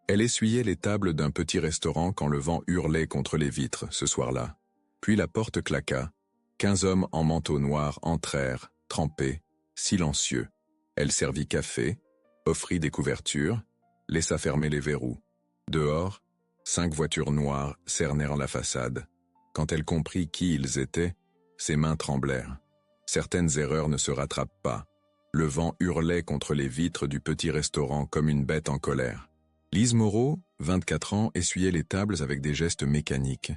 Elle essuyait les tables d'un petit restaurant quand le vent hurlait contre les vitres ce soir-là. Puis la porte claqua. 15 hommes en manteau noir entrèrent, trempés, silencieux. Elle servit café, offrit des couvertures, laissa fermer les verrous. Dehors, 5 voitures noires cernèrent la façade. Quand elle comprit qui ils étaient, ses mains tremblèrent. Certaines erreurs ne se rattrapent pas. Le vent hurlait contre les vitres du petit restaurant comme une bête en colère. Lise Moreau, 24 ans, essuyait les tables avec des gestes mécaniques,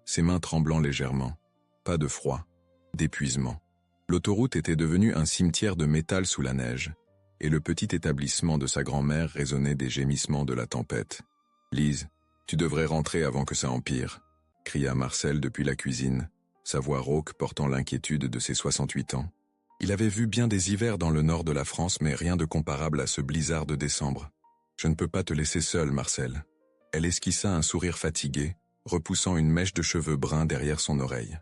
ses mains tremblant légèrement. Pas de froid, d'épuisement. L'autoroute était devenue un cimetière de métal sous la neige, et le petit établissement de sa grand-mère résonnait des gémissements de la tempête. « Lise, tu devrais rentrer avant que ça empire », cria Marcel depuis la cuisine, sa voix rauque portant l'inquiétude de ses 68 ans. Il avait vu bien des hivers dans le nord de la France, mais rien de comparable à ce blizzard de décembre. « Je ne peux pas te laisser seul, Marcel. » Elle esquissa un sourire fatigué, repoussant une mèche de cheveux bruns derrière son oreille.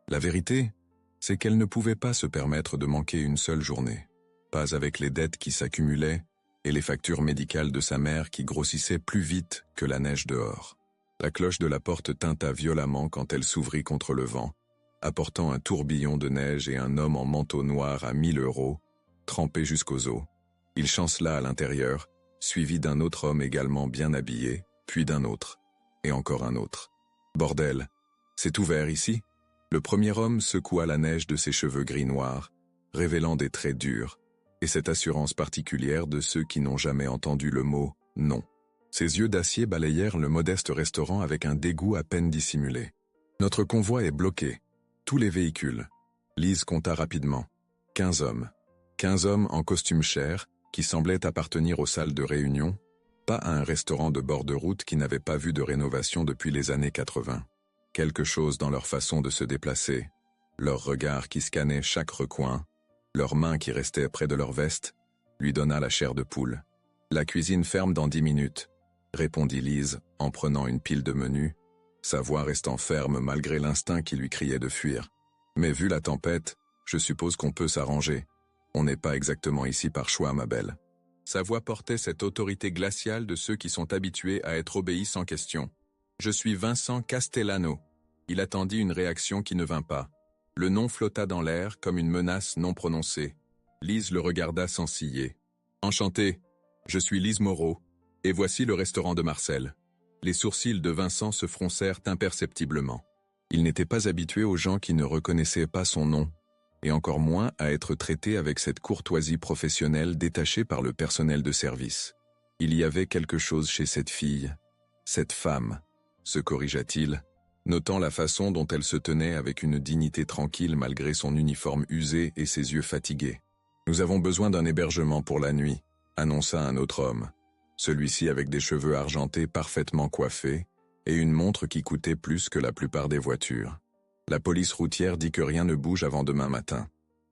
La vérité, c'est qu'elle ne pouvait pas se permettre de manquer une seule journée. Pas avec les dettes qui s'accumulaient et les factures médicales de sa mère qui grossissaient plus vite que la neige dehors. La cloche de la porte tinta violemment quand elle s'ouvrit contre le vent, apportant un tourbillon de neige et un homme en manteau noir à 1000 €, trempé jusqu'aux os. Il chancela à l'intérieur, suivi d'un autre homme également bien habillé, puis d'un autre, et encore un autre. « Bordel, c'est ouvert ici ?» Le premier homme secoua la neige de ses cheveux gris-noirs, révélant des traits durs, et cette assurance particulière de ceux qui n'ont jamais entendu le mot « non ». Ses yeux d'acier balayèrent le modeste restaurant avec un dégoût à peine dissimulé. « Notre convoi est bloqué. Tous les véhicules. » Lise compta rapidement. 15 hommes. 15 hommes en costume cher, qui semblaient appartenir aux salles de réunion, pas à un restaurant de bord de route qui n'avait pas vu de rénovation depuis les années 80. Quelque chose dans leur façon de se déplacer, leur regard qui scannait chaque recoin, leurs mains qui restaient près de leur veste, lui donna la chair de poule. « La cuisine ferme dans 10 minutes, » répondit Lise en prenant une pile de menus, sa voix restant ferme malgré l'instinct qui lui criait de fuir. « Mais vu la tempête, je suppose qu'on peut s'arranger. On n'est pas exactement ici par choix, ma belle. » Sa voix portait cette autorité glaciale de ceux qui sont habitués à être obéis sans question. « Je suis Vincent Castellano. » Il attendit une réaction qui ne vint pas. Le nom flotta dans l'air comme une menace non prononcée. Lise le regarda sans ciller. « Enchanté, je suis Lise Moreau, et voici le restaurant de Marcel. » Les sourcils de Vincent se froncèrent imperceptiblement. Il n'était pas habitué aux gens qui ne reconnaissaient pas son nom, et encore moins à être traité avec cette courtoisie professionnelle détachée par le personnel de service. Il y avait quelque chose chez cette fille, cette femme, se corrigea-t-il, notant la façon dont elle se tenait avec une dignité tranquille malgré son uniforme usé et ses yeux fatigués. « Nous avons besoin d'un hébergement pour la nuit », annonça un autre homme, celui-ci avec des cheveux argentés parfaitement coiffés et une montre qui coûtait plus que la plupart des voitures. La police routière dit que rien ne bouge avant demain matin.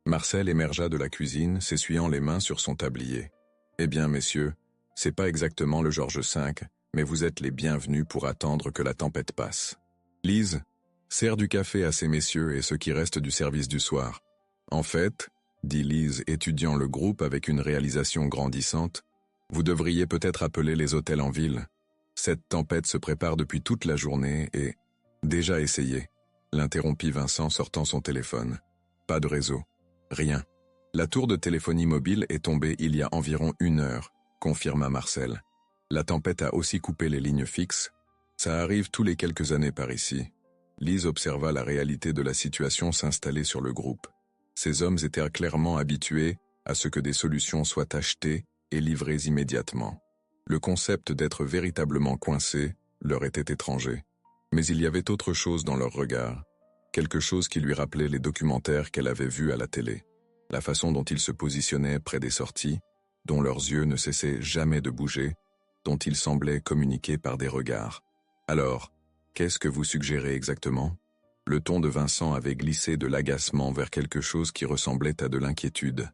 Marcel émergea de la cuisine, s'essuyant les mains sur son tablier. « Eh bien, messieurs, c'est pas exactement le Georges V, mais vous êtes les bienvenus pour attendre que la tempête passe. Lise, sers du café à ces messieurs et ce qui reste du service du soir. En fait, dit Lise, étudiant le groupe avec une réalisation grandissante, vous devriez peut-être appeler les hôtels en ville. Cette tempête se prépare depuis toute la journée et... Déjà essayé, l'interrompit Vincent sortant son téléphone. Pas de réseau. Rien. La tour de téléphonie mobile est tombée il y a environ 1 heure, confirma Marcel. La tempête a aussi coupé les lignes fixes. Ça arrive tous les quelques années par ici. Lise observa la réalité de la situation s'installer sur le groupe. Ces hommes étaient clairement habitués à ce que des solutions soient achetées et livrées immédiatement. Le concept d'être véritablement coincé leur était étranger. Mais il y avait autre chose dans leur regard, quelque chose qui lui rappelait les documentaires qu'elle avait vus à la télé, la façon dont ils se positionnaient près des sorties, dont leurs yeux ne cessaient jamais de bouger, dont ils semblaient communiquer par des regards. Alors, qu'est-ce que vous suggérez exactement ? Le ton de Vincent avait glissé de l'agacement vers quelque chose qui ressemblait à de l'inquiétude,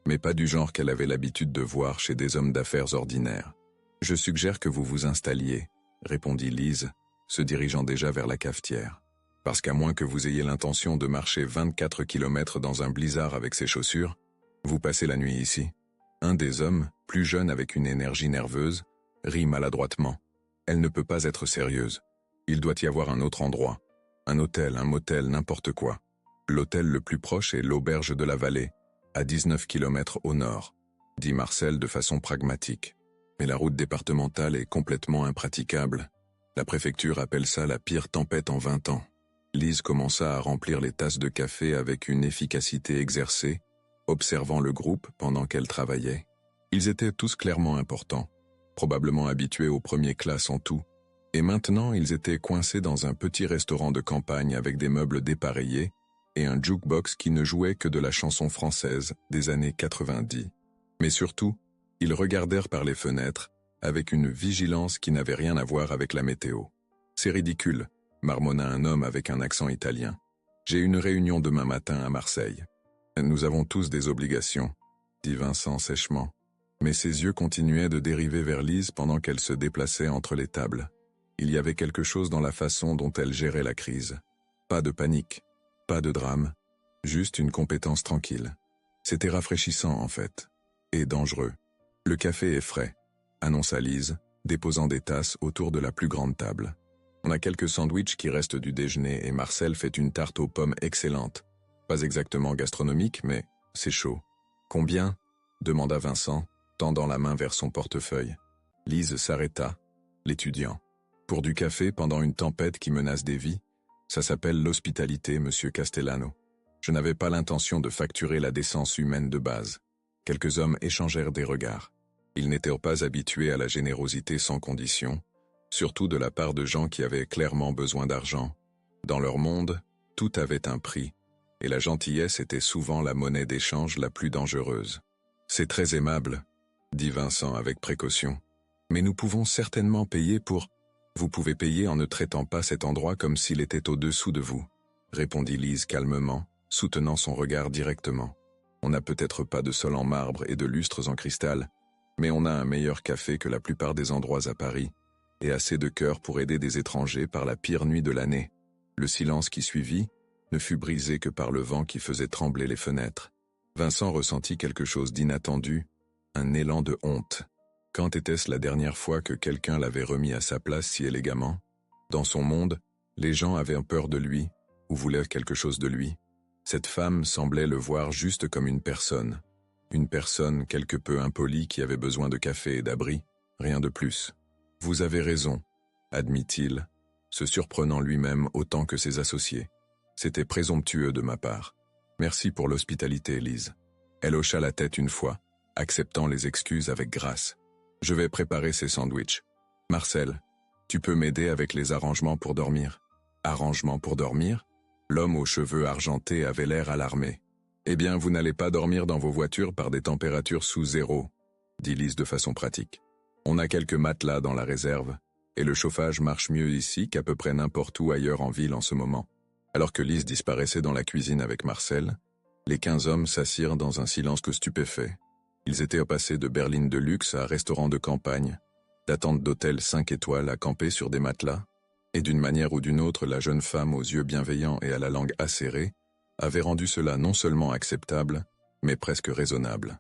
mais pas du genre qu'elle avait l'habitude de voir chez des hommes d'affaires ordinaires. « Je suggère que vous vous installiez, » répondit Lise, se dirigeant déjà vers la cafetière. « Parce qu'à moins que vous ayez l'intention de marcher 24 kilomètres dans un blizzard avec ses chaussures, vous passez la nuit ici. » Un des hommes, plus jeune avec une énergie nerveuse, rit maladroitement. Elle ne peut pas être sérieuse. Il doit y avoir un autre endroit. Un hôtel, un motel, n'importe quoi. L'hôtel le plus proche est l'auberge de la vallée, à 19 km au nord, dit Marcel de façon pragmatique. Mais la route départementale est complètement impraticable. La préfecture appelle ça la pire tempête en 20 ans. Lise commença à remplir les tasses de café avec une efficacité exercée, observant le groupe pendant qu'elle travaillait. Ils étaient tous clairement importants, probablement habitués aux premières classes en tout, et maintenant ils étaient coincés dans un petit restaurant de campagne avec des meubles dépareillés et un jukebox qui ne jouait que de la chanson française des années 90. Mais surtout, ils regardèrent par les fenêtres avec une vigilance qui n'avait rien à voir avec la météo. « C'est ridicule », marmonna un homme avec un accent italien. « J'ai une réunion demain matin à Marseille. »« Nous avons tous des obligations », dit Vincent sèchement. Mais ses yeux continuaient de dériver vers Lise pendant qu'elle se déplaçait entre les tables. Il y avait quelque chose dans la façon dont elle gérait la crise. Pas de panique, pas de drame, juste une compétence tranquille. C'était rafraîchissant en fait, et dangereux. « Le café est frais », annonça Lise, déposant des tasses autour de la plus grande table. « On a quelques sandwichs qui restent du déjeuner et Marcel fait une tarte aux pommes excellente. Pas exactement gastronomique, mais c'est chaud. »« Combien ?» demanda Vincent, tendant la main vers son portefeuille. Lise s'arrêta, l'étudiant. « Pour du café pendant une tempête qui menace des vies, ça s'appelle l'hospitalité, monsieur Castellano. Je n'avais pas l'intention de facturer la décence humaine de base. » Quelques hommes échangèrent des regards. Ils n'étaient pas habitués à la générosité sans condition, surtout de la part de gens qui avaient clairement besoin d'argent. Dans leur monde, tout avait un prix, et la gentillesse était souvent la monnaie d'échange la plus dangereuse. « C'est très aimable, » dit Vincent avec précaution. « Mais nous pouvons certainement payer pour... » « Vous pouvez payer en ne traitant pas cet endroit comme s'il était au-dessous de vous, » répondit Lise calmement, soutenant son regard directement. « On n'a peut-être pas de sol en marbre et de lustres en cristal, mais on a un meilleur café que la plupart des endroits à Paris, et assez de cœur pour aider des étrangers par la pire nuit de l'année. » Le silence qui suivit ne fut brisé que par le vent qui faisait trembler les fenêtres. Vincent ressentit quelque chose d'inattendu, un élan de honte. Quand était-ce la dernière fois que quelqu'un l'avait remis à sa place si élégamment? Dans son monde, les gens avaient peur de lui, ou voulaient quelque chose de lui. Cette femme semblait le voir juste comme une personne quelque peu impolie qui avait besoin de café et d'abri, rien de plus. « Vous avez raison », admit-il, se surprenant lui-même autant que ses associés. « C'était présomptueux de ma part. Merci pour l'hospitalité, Lise. » Elle hocha la tête une fois, acceptant les excuses avec grâce. « Je vais préparer ces sandwichs. Marcel, tu peux m'aider avec les arrangements pour dormir. » « Arrangements pour dormir ?» L'homme aux cheveux argentés avait l'air alarmé. « Eh bien, vous n'allez pas dormir dans vos voitures par des températures sous zéro, » dit Lise de façon pratique. « On a quelques matelas dans la réserve, et le chauffage marche mieux ici qu'à peu près n'importe où ailleurs en ville en ce moment. » Alors que Lise disparaissait dans la cuisine avec Marcel, les 15 hommes s'assirent dans un silence que stupéfait. Ils étaient passés de berline de luxe à restaurant de campagne, d'attente d'hôtel 5 étoiles à camper sur des matelas, et d'une manière ou d'une autre la jeune femme aux yeux bienveillants et à la langue acérée avait rendu cela non seulement acceptable, mais presque raisonnable.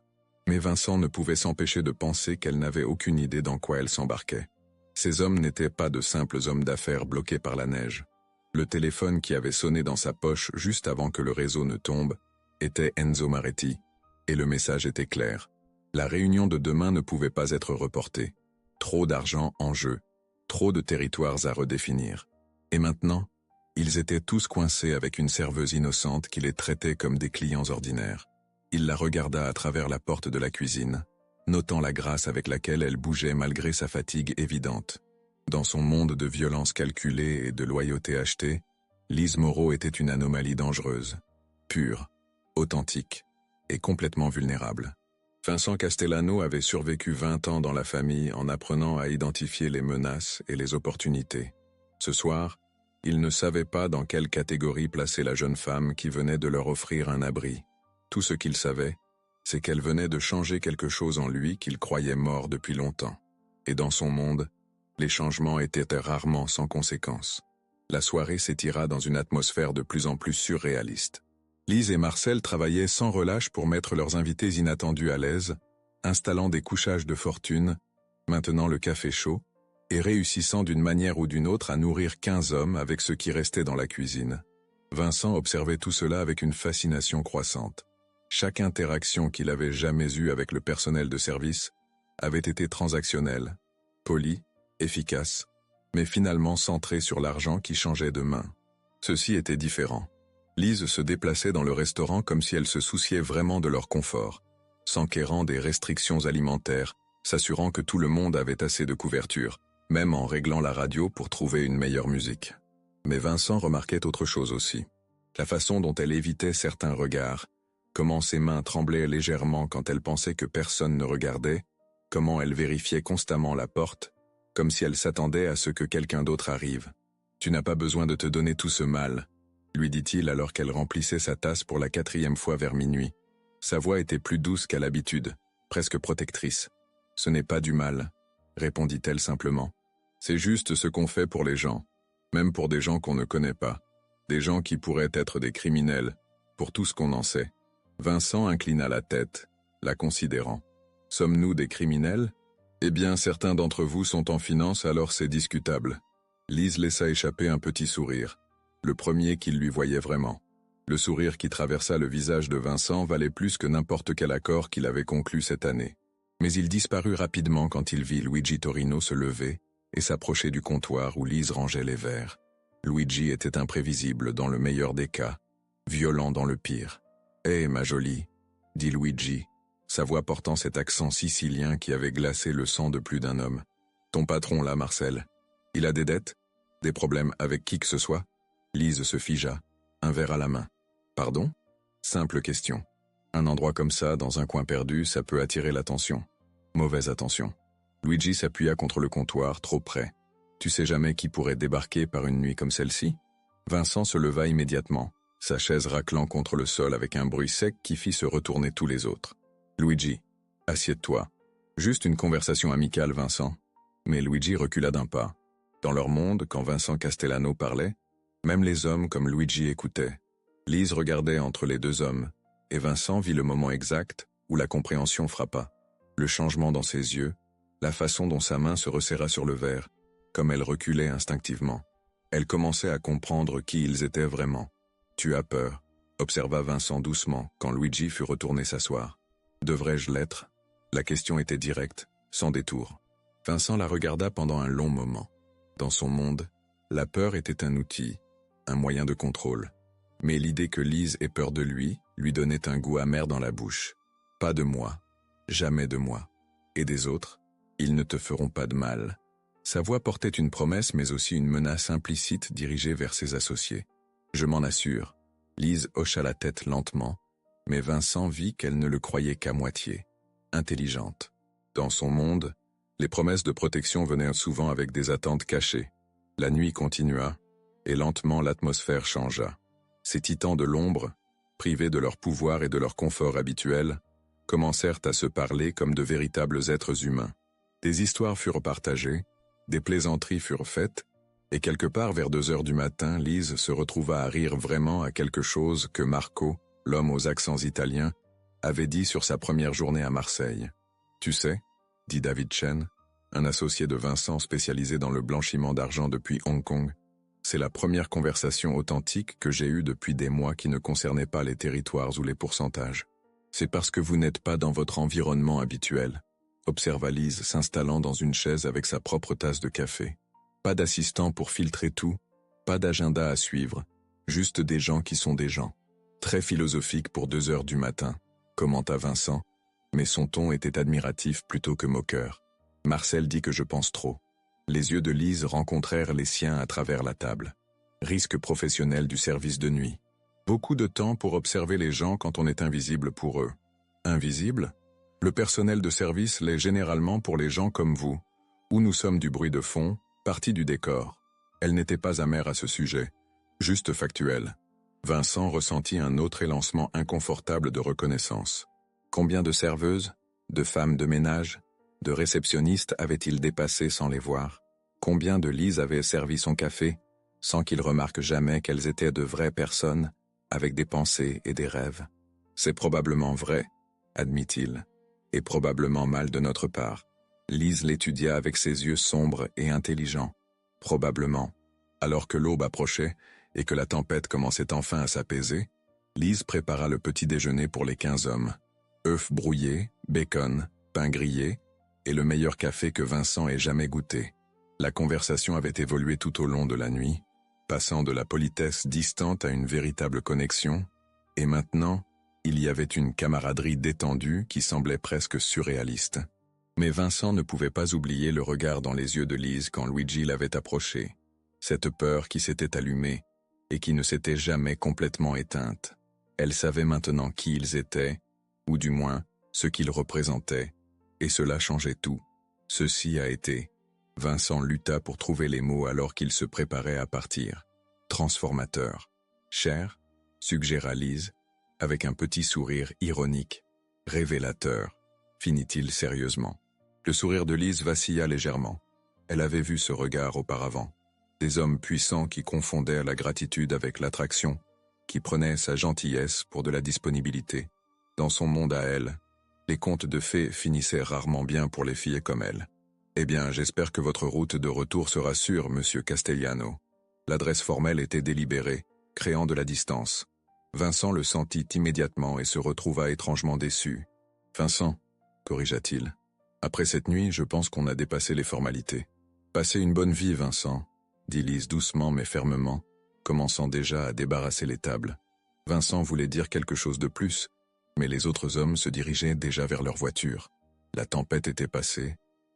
Mais Vincent ne pouvait s'empêcher de penser qu'elle n'avait aucune idée dans quoi elle s'embarquait. Ces hommes n'étaient pas de simples hommes d'affaires bloqués par la neige. Le téléphone qui avait sonné dans sa poche juste avant que le réseau ne tombe était Enzo Maretti, et le message était clair. La réunion de demain ne pouvait pas être reportée. Trop d'argent en jeu, trop de territoires à redéfinir. Et maintenant, ils étaient tous coincés avec une serveuse innocente qui les traitait comme des clients ordinaires. Il la regarda à travers la porte de la cuisine, notant la grâce avec laquelle elle bougeait malgré sa fatigue évidente. Dans son monde de violence calculée et de loyauté achetée, Lise Moreau était une anomalie dangereuse, pure, authentique et complètement vulnérable. Vincent Castellano avait survécu 20 ans dans la famille en apprenant à identifier les menaces et les opportunités. Ce soir, il ne savait pas dans quelle catégorie placer la jeune femme qui venait de leur offrir un abri. Tout ce qu'il savait, c'est qu'elle venait de changer quelque chose en lui qu'il croyait mort depuis longtemps. Et dans son monde, les changements étaient rarement sans conséquences. La soirée s'étira dans une atmosphère de plus en plus surréaliste. Lise et Marcel travaillaient sans relâche pour mettre leurs invités inattendus à l'aise, installant des couchages de fortune, maintenant le café chaud, et réussissant d'une manière ou d'une autre à nourrir 15 hommes avec ce qui restait dans la cuisine. Vincent observait tout cela avec une fascination croissante. Chaque interaction qu'il avait jamais eue avec le personnel de service avait été transactionnelle, polie, efficace, mais finalement centrée sur l'argent qui changeait de main. Ceci était différent. Lise se déplaçait dans le restaurant comme si elle se souciait vraiment de leur confort, s'enquérant des restrictions alimentaires, s'assurant que tout le monde avait assez de couverture, même en réglant la radio pour trouver une meilleure musique. Mais Vincent remarquait autre chose aussi. La façon dont elle évitait certains regards, comment ses mains tremblaient légèrement quand elle pensait que personne ne regardait, comment elle vérifiait constamment la porte, comme si elle s'attendait à ce que quelqu'un d'autre arrive. « Tu n'as pas besoin de te donner tout ce mal », lui dit-il alors qu'elle remplissait sa tasse pour la 4e fois vers minuit. Sa voix était plus douce qu'à l'habitude, presque protectrice. « Ce n'est pas du mal », répondit-elle simplement. « C'est juste ce qu'on fait pour les gens, même pour des gens qu'on ne connaît pas, des gens qui pourraient être des criminels, pour tout ce qu'on en sait. » Vincent inclina la tête, la considérant. « Sommes-nous des criminels ? Eh bien, certains d'entre vous sont en finance, alors c'est discutable. » Lise laissa échapper un petit sourire, le premier qu'il lui voyait vraiment. Le sourire qui traversa le visage de Vincent valait plus que n'importe quel accord qu'il avait conclu cette année. Mais il disparut rapidement quand il vit Luigi Torino se lever et s'approcher du comptoir où Lise rangeait les verres. Luigi était imprévisible dans le meilleur des cas, violent dans le pire. « Hé, ma jolie », dit Luigi, sa voix portant cet accent sicilien qui avait glacé le sang de plus d'un homme. « Ton patron là, Marcel, il a des dettes? Des problèmes avec qui que ce soit ?» Lise se figea, un verre à la main. « Pardon ? Simple question. Un endroit comme ça, dans un coin perdu, ça peut attirer l'attention. Mauvaise attention. » Luigi s'appuya contre le comptoir, trop près. « Tu sais jamais qui pourrait débarquer par une nuit comme celle-ci ?» Vincent se leva immédiatement, sa chaise raclant contre le sol avec un bruit sec qui fit se retourner tous les autres. « Luigi, assieds-toi. Juste une conversation amicale, Vincent. » Mais Luigi recula d'un pas. Dans leur monde, quand Vincent Castellano parlait, même les hommes comme Luigi écoutaient. Lise regardait entre les deux hommes, et Vincent vit le moment exact où la compréhension frappa. Le changement dans ses yeux, la façon dont sa main se resserra sur le verre, comme elle reculait instinctivement. Elle commençait à comprendre qui ils étaient vraiment. « Tu as peur », observa Vincent doucement quand Luigi fut retourné s'asseoir. « Devrais-je l'être ?» La question était directe, sans détour. Vincent la regarda pendant un long moment. Dans son monde, la peur était un outil, un moyen de contrôle. Mais l'idée que Lise ait peur de lui donnait un goût amer dans la bouche. Pas de moi, jamais de moi. Et des autres, ils ne te feront pas de mal. Sa voix portait une promesse mais aussi une menace implicite dirigée vers ses associés. Je m'en assure. Lise hocha la tête lentement, mais Vincent vit qu'elle ne le croyait qu'à moitié. Intelligente. Dans son monde, les promesses de protection venaient souvent avec des attentes cachées. La nuit continua, et lentement l'atmosphère changea. Ces titans de l'ombre, privés de leur pouvoir et de leur confort habituel, commencèrent à se parler comme de véritables êtres humains. Des histoires furent partagées, des plaisanteries furent faites, et quelque part vers 2 heures du matin, Lise se retrouva à rire vraiment à quelque chose que Marco, l'homme aux accents italiens, avait dit sur sa première journée à Marseille. « Tu sais », dit David Chen, un associé de Vincent spécialisé dans le blanchiment d'argent depuis Hong Kong, « c'est la première conversation authentique que j'ai eue depuis des mois qui ne concernait pas les territoires ou les pourcentages. C'est parce que vous n'êtes pas dans votre environnement habituel, » observa Lise s'installant dans une chaise avec sa propre tasse de café. Pas d'assistant pour filtrer tout, pas d'agenda à suivre, juste des gens qui sont des gens. Très philosophique pour 2 heures du matin, commenta Vincent, mais son ton était admiratif plutôt que moqueur. Marcel dit que je pense trop. Les yeux de Lise rencontrèrent les siens à travers la table. Risque professionnel du service de nuit. Beaucoup de temps pour observer les gens quand on est invisible pour eux. Invisible ? Le personnel de service l'est généralement pour les gens comme vous, où nous sommes du bruit de fond, partie du décor. Elle n'était pas amère à ce sujet, juste factuelle. Vincent ressentit un autre élancement inconfortable de reconnaissance. Combien de serveuses, de femmes de ménage, de réceptionnistes avait-il dépassé sans les voir? Combien de Lise avaient servi son café, sans qu'il remarque jamais qu'elles étaient de vraies personnes, avec des pensées et des rêves? C'est probablement vrai, admit-il, et probablement mal de notre part. Lise l'étudia avec ses yeux sombres et intelligents. Probablement. Alors que l'aube approchait et que la tempête commençait enfin à s'apaiser, Lise prépara le petit déjeuner pour les 15 hommes. Œufs brouillés, bacon, pain grillé et le meilleur café que Vincent ait jamais goûté. La conversation avait évolué tout au long de la nuit, passant de la politesse distante à une véritable connexion, et maintenant, il y avait une camaraderie détendue qui semblait presque surréaliste. Mais Vincent ne pouvait pas oublier le regard dans les yeux de Lise quand Luigi l'avait approché. Cette peur qui s'était allumée et qui ne s'était jamais complètement éteinte. Elle savait maintenant qui ils étaient, ou du moins ce qu'ils représentaient, et cela changeait tout. Ceci a été. Vincent lutta pour trouver les mots alors qu'il se préparait à partir. Transformateur. Cher, suggéra Lise, avec un petit sourire ironique. Révélateur, finit-il sérieusement. Le sourire de Lise vacilla légèrement. Elle avait vu ce regard auparavant. Des hommes puissants qui confondaient la gratitude avec l'attraction, qui prenaient sa gentillesse pour de la disponibilité. Dans son monde à elle, les contes de fées finissaient rarement bien pour les filles comme elle. « Eh bien, j'espère que votre route de retour sera sûre, monsieur Castellano. » L'adresse formelle était délibérée, créant de la distance. Vincent le sentit immédiatement et se retrouva étrangement déçu. « Vincent, corrigea-t-il. Après cette nuit, je pense qu'on a dépassé les formalités. Passez une bonne vie, Vincent, dit Lise doucement mais fermement, commençant déjà à débarrasser les tables. Vincent voulait dire quelque chose de plus, mais les autres hommes se dirigeaient déjà vers leur voiture. La tempête était passée,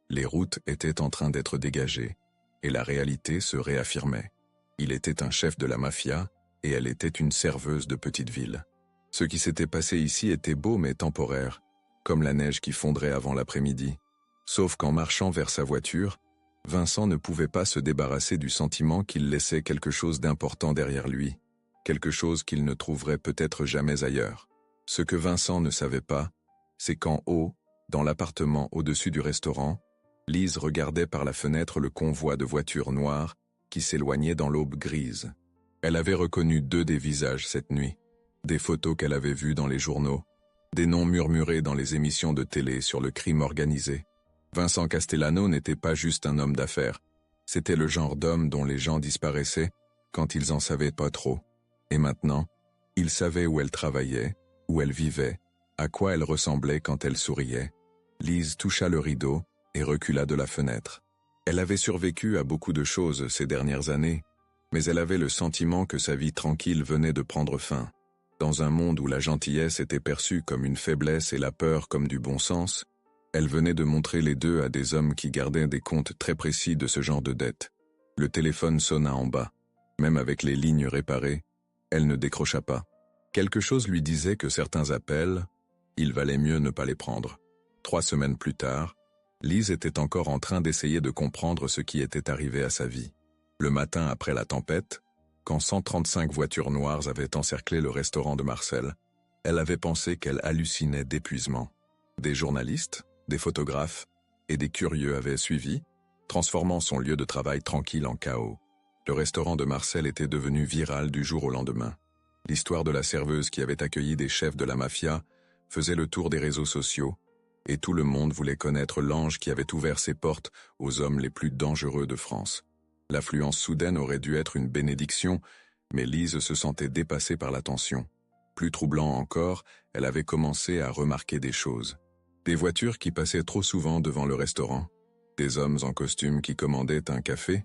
les routes étaient en train d'être dégagées, et la réalité se réaffirmait. Il était un chef de la mafia, et elle était une serveuse de petite ville. Ce qui s'était passé ici était beau mais temporaire, comme la neige qui fondrait avant l'après-midi. Sauf qu'en marchant vers sa voiture, Vincent ne pouvait pas se débarrasser du sentiment qu'il laissait quelque chose d'important derrière lui, quelque chose qu'il ne trouverait peut-être jamais ailleurs. Ce que Vincent ne savait pas, c'est qu'en haut, dans l'appartement au-dessus du restaurant, Lise regardait par la fenêtre le convoi de voitures noires qui s'éloignait dans l'aube grise. Elle avait reconnu deux des visages cette nuit, des photos qu'elle avait vues dans les journaux, des noms murmurés dans les émissions de télé sur le crime organisé. Vincent Castellano n'était pas juste un homme d'affaires, c'était le genre d'homme dont les gens disparaissaient quand ils en savaient pas trop. Et maintenant, il savait où elle travaillait, où elle vivait, à quoi elle ressemblait quand elle souriait. Lise toucha le rideau et recula de la fenêtre. Elle avait survécu à beaucoup de choses ces dernières années, mais elle avait le sentiment que sa vie tranquille venait de prendre fin. Dans un monde où la gentillesse était perçue comme une faiblesse et la peur comme du bon sens, elle venait de montrer les deux à des hommes qui gardaient des comptes très précis de ce genre de dettes. Le téléphone sonna en bas. Même avec les lignes réparées, elle ne décrocha pas. Quelque chose lui disait que certains appels, il valait mieux ne pas les prendre. 3 semaines plus tard, Lise était encore en train d'essayer de comprendre ce qui était arrivé à sa vie. Le matin après la tempête, quand 135 voitures noires avaient encerclé le restaurant de Marcel, elle avait pensé qu'elle hallucinait d'épuisement. Des journalistes, des photographes et des curieux avaient suivi, transformant son lieu de travail tranquille en chaos. Le restaurant de Marcel était devenu viral du jour au lendemain. L'histoire de la serveuse qui avait accueilli des chefs de la mafia faisait le tour des réseaux sociaux, et tout le monde voulait connaître l'ange qui avait ouvert ses portes aux hommes les plus dangereux de France. L'affluence soudaine aurait dû être une bénédiction, mais Lise se sentait dépassée par la tension. Plus troublant encore, elle avait commencé à remarquer des choses. Des voitures qui passaient trop souvent devant le restaurant, des hommes en costume qui commandaient un café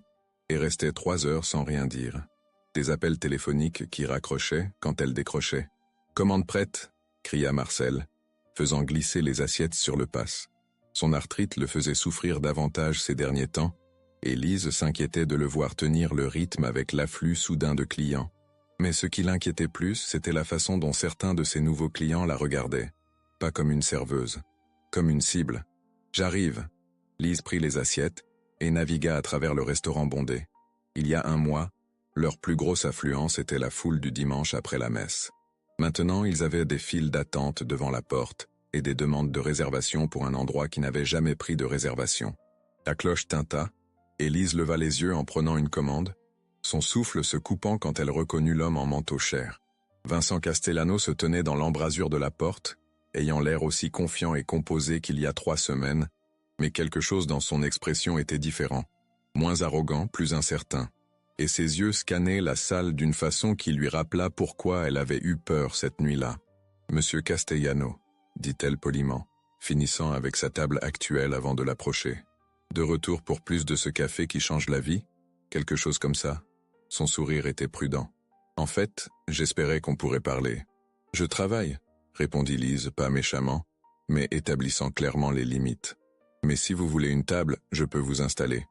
et restaient 3 heures sans rien dire. Des appels téléphoniques qui raccrochaient quand elle décrochait. « Commande prête !» cria Marcel, faisant glisser les assiettes sur le passe. Son arthrite le faisait souffrir davantage ces derniers temps, et Lise s'inquiétait de le voir tenir le rythme avec l'afflux soudain de clients. Mais ce qui l'inquiétait plus, c'était la façon dont certains de ses nouveaux clients la regardaient. Pas comme une serveuse, comme une cible. « J'arrive !» Lise prit les assiettes et navigua à travers le restaurant bondé. Il y a 1 mois, leur plus grosse affluence était la foule du dimanche après la messe. Maintenant, ils avaient des files d'attente devant la porte et des demandes de réservation pour un endroit qui n'avait jamais pris de réservation. La cloche tinta, et Lise leva les yeux en prenant une commande, son souffle se coupant quand elle reconnut l'homme en manteau cher. Vincent Castellano se tenait dans l'embrasure de la porte, ayant l'air aussi confiant et composé qu'il y a 3 semaines, Mais quelque chose dans son expression était différent, moins arrogant, plus incertain. Et ses yeux scannaient la salle d'une façon qui lui rappela pourquoi elle avait eu peur cette nuit-là. « Monsieur Castellano », dit-elle poliment, finissant avec sa table actuelle avant de l'approcher. « De retour pour plus de ce café qui change la vie ? Quelque chose comme ça ?» Son sourire était prudent. « En fait, j'espérais qu'on pourrait parler. »« Je travaille », répondit Lise, pas méchamment, mais établissant clairement les limites. « Mais si vous voulez une table, je peux vous installer. »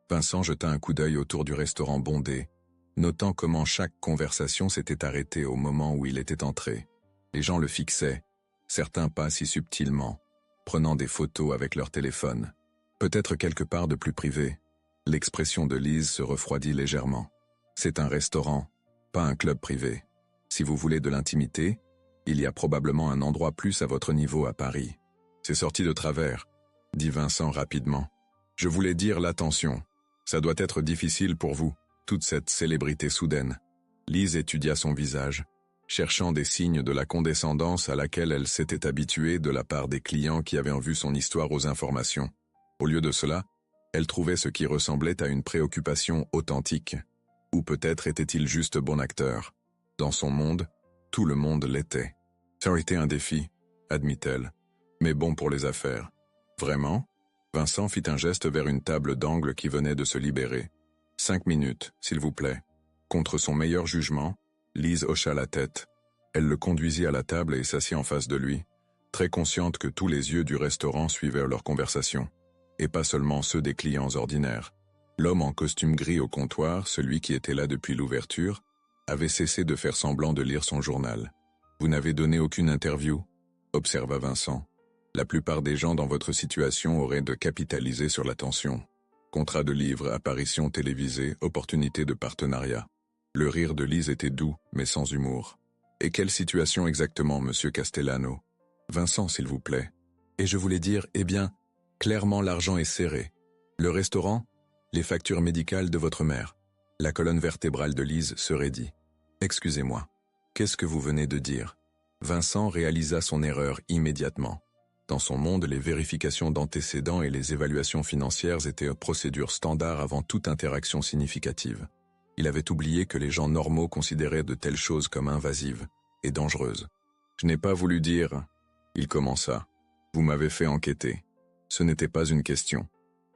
Vincent jeta un coup d'œil autour du restaurant bondé, notant comment chaque conversation s'était arrêtée au moment où il était entré. Les gens le fixaient, certains pas si subtilement, prenant des photos avec leur téléphone. Peut-être quelque part de plus privé. L'expression de Lise se refroidit légèrement. C'est un restaurant, pas un club privé. Si vous voulez de l'intimité, il y a probablement un endroit plus à votre niveau à Paris. C'est sorti de travers, dit Vincent rapidement. Je voulais dire l'attention. Ça doit être difficile pour vous, toute cette célébrité soudaine. Lise étudia son visage, cherchant des signes de la condescendance à laquelle elle s'était habituée de la part des clients qui avaient vu son histoire aux informations. Au lieu de cela, elle trouvait ce qui ressemblait à une préoccupation authentique. Ou peut-être était-il juste bon acteur. Dans son monde, tout le monde l'était. Ça aurait été un défi, admit-elle, mais bon pour les affaires. Vraiment ? Vincent fit un geste vers une table d'angle qui venait de se libérer. 5 minutes, s'il vous plaît. Contre son meilleur jugement, Lise hocha la tête. Elle le conduisit à la table et s'assit en face de lui, très consciente que tous les yeux du restaurant suivaient leur conversation, et pas seulement ceux des clients ordinaires. L'homme en costume gris au comptoir, celui qui était là depuis l'ouverture, avait cessé de faire semblant de lire son journal. « Vous n'avez donné aucune interview ?» observa Vincent. La plupart des gens dans votre situation auraient de capitaliser sur l'attention. Contrat de livre, apparition télévisée, opportunité de partenariat. Le rire de Lise était doux, mais sans humour. Et quelle situation exactement, monsieur Castellano ? Vincent, s'il vous plaît. Et je voulais dire, eh bien, clairement l'argent est serré. Le restaurant, les factures médicales de votre mère. La colonne vertébrale de Lise se raidit. Excusez-moi. Qu'est-ce que vous venez de dire ? Vincent réalisa son erreur immédiatement. Dans son monde, les vérifications d'antécédents et les évaluations financières étaient une procédure standard avant toute interaction significative. Il avait oublié que les gens normaux considéraient de telles choses comme invasives et dangereuses. « Je n'ai pas voulu dire... » Il commença. « Vous m'avez fait enquêter. Ce n'était pas une question. »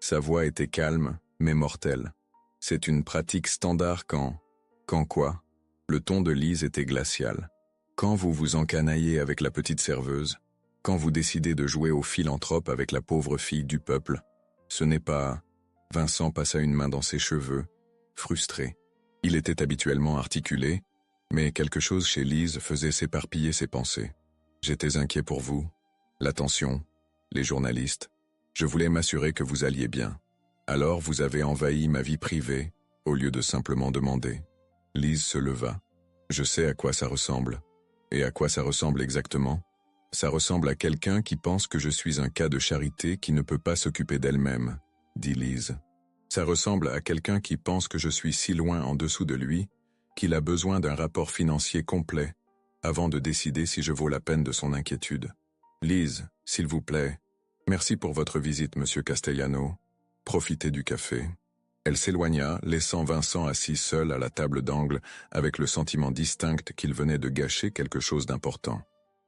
Sa voix était calme, mais mortelle. « C'est une pratique standard quand... » « Quand quoi ?» Le ton de Lise était glacial. « Quand vous vous encanaillez avec la petite serveuse, quand vous décidez de jouer au philanthrope avec la pauvre fille du peuple, ce n'est pas... » Vincent passa une main dans ses cheveux, frustré. Il était habituellement articulé, mais quelque chose chez Lise faisait s'éparpiller ses pensées. « J'étais inquiet pour vous, l'attention, les journalistes. Je voulais m'assurer que vous alliez bien. Alors vous avez envahi ma vie privée, au lieu de simplement demander. » Lise se leva. « Je sais à quoi ça ressemble. » « Et à quoi ça ressemble exactement ? » « Ça ressemble à quelqu'un qui pense que je suis un cas de charité qui ne peut pas s'occuper d'elle-même, » dit Lise. « Ça ressemble à quelqu'un qui pense que je suis si loin en dessous de lui qu'il a besoin d'un rapport financier complet avant de décider si je vaux la peine de son inquiétude. Lise, s'il vous plaît, merci pour votre visite, monsieur Castellano. Profitez du café. » Elle s'éloigna, laissant Vincent assis seul à la table d'angle avec le sentiment distinct qu'il venait de gâcher quelque chose d'important.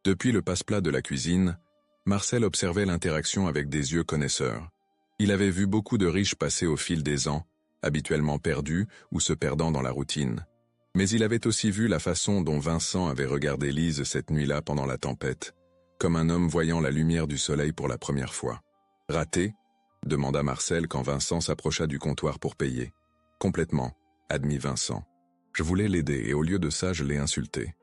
Depuis le passe-plat de la cuisine, Marcel observait l'interaction avec des yeux connaisseurs. Il avait vu beaucoup de riches passer au fil des ans, habituellement perdus ou se perdant dans la routine. Mais il avait aussi vu la façon dont Vincent avait regardé Lise cette nuit-là pendant la tempête, comme un homme voyant la lumière du soleil pour la première fois. « Raté ?» demanda Marcel quand Vincent s'approcha du comptoir pour payer. « Complètement », admit Vincent. « Je voulais l'aider et au lieu de ça, je l'ai insulté. »«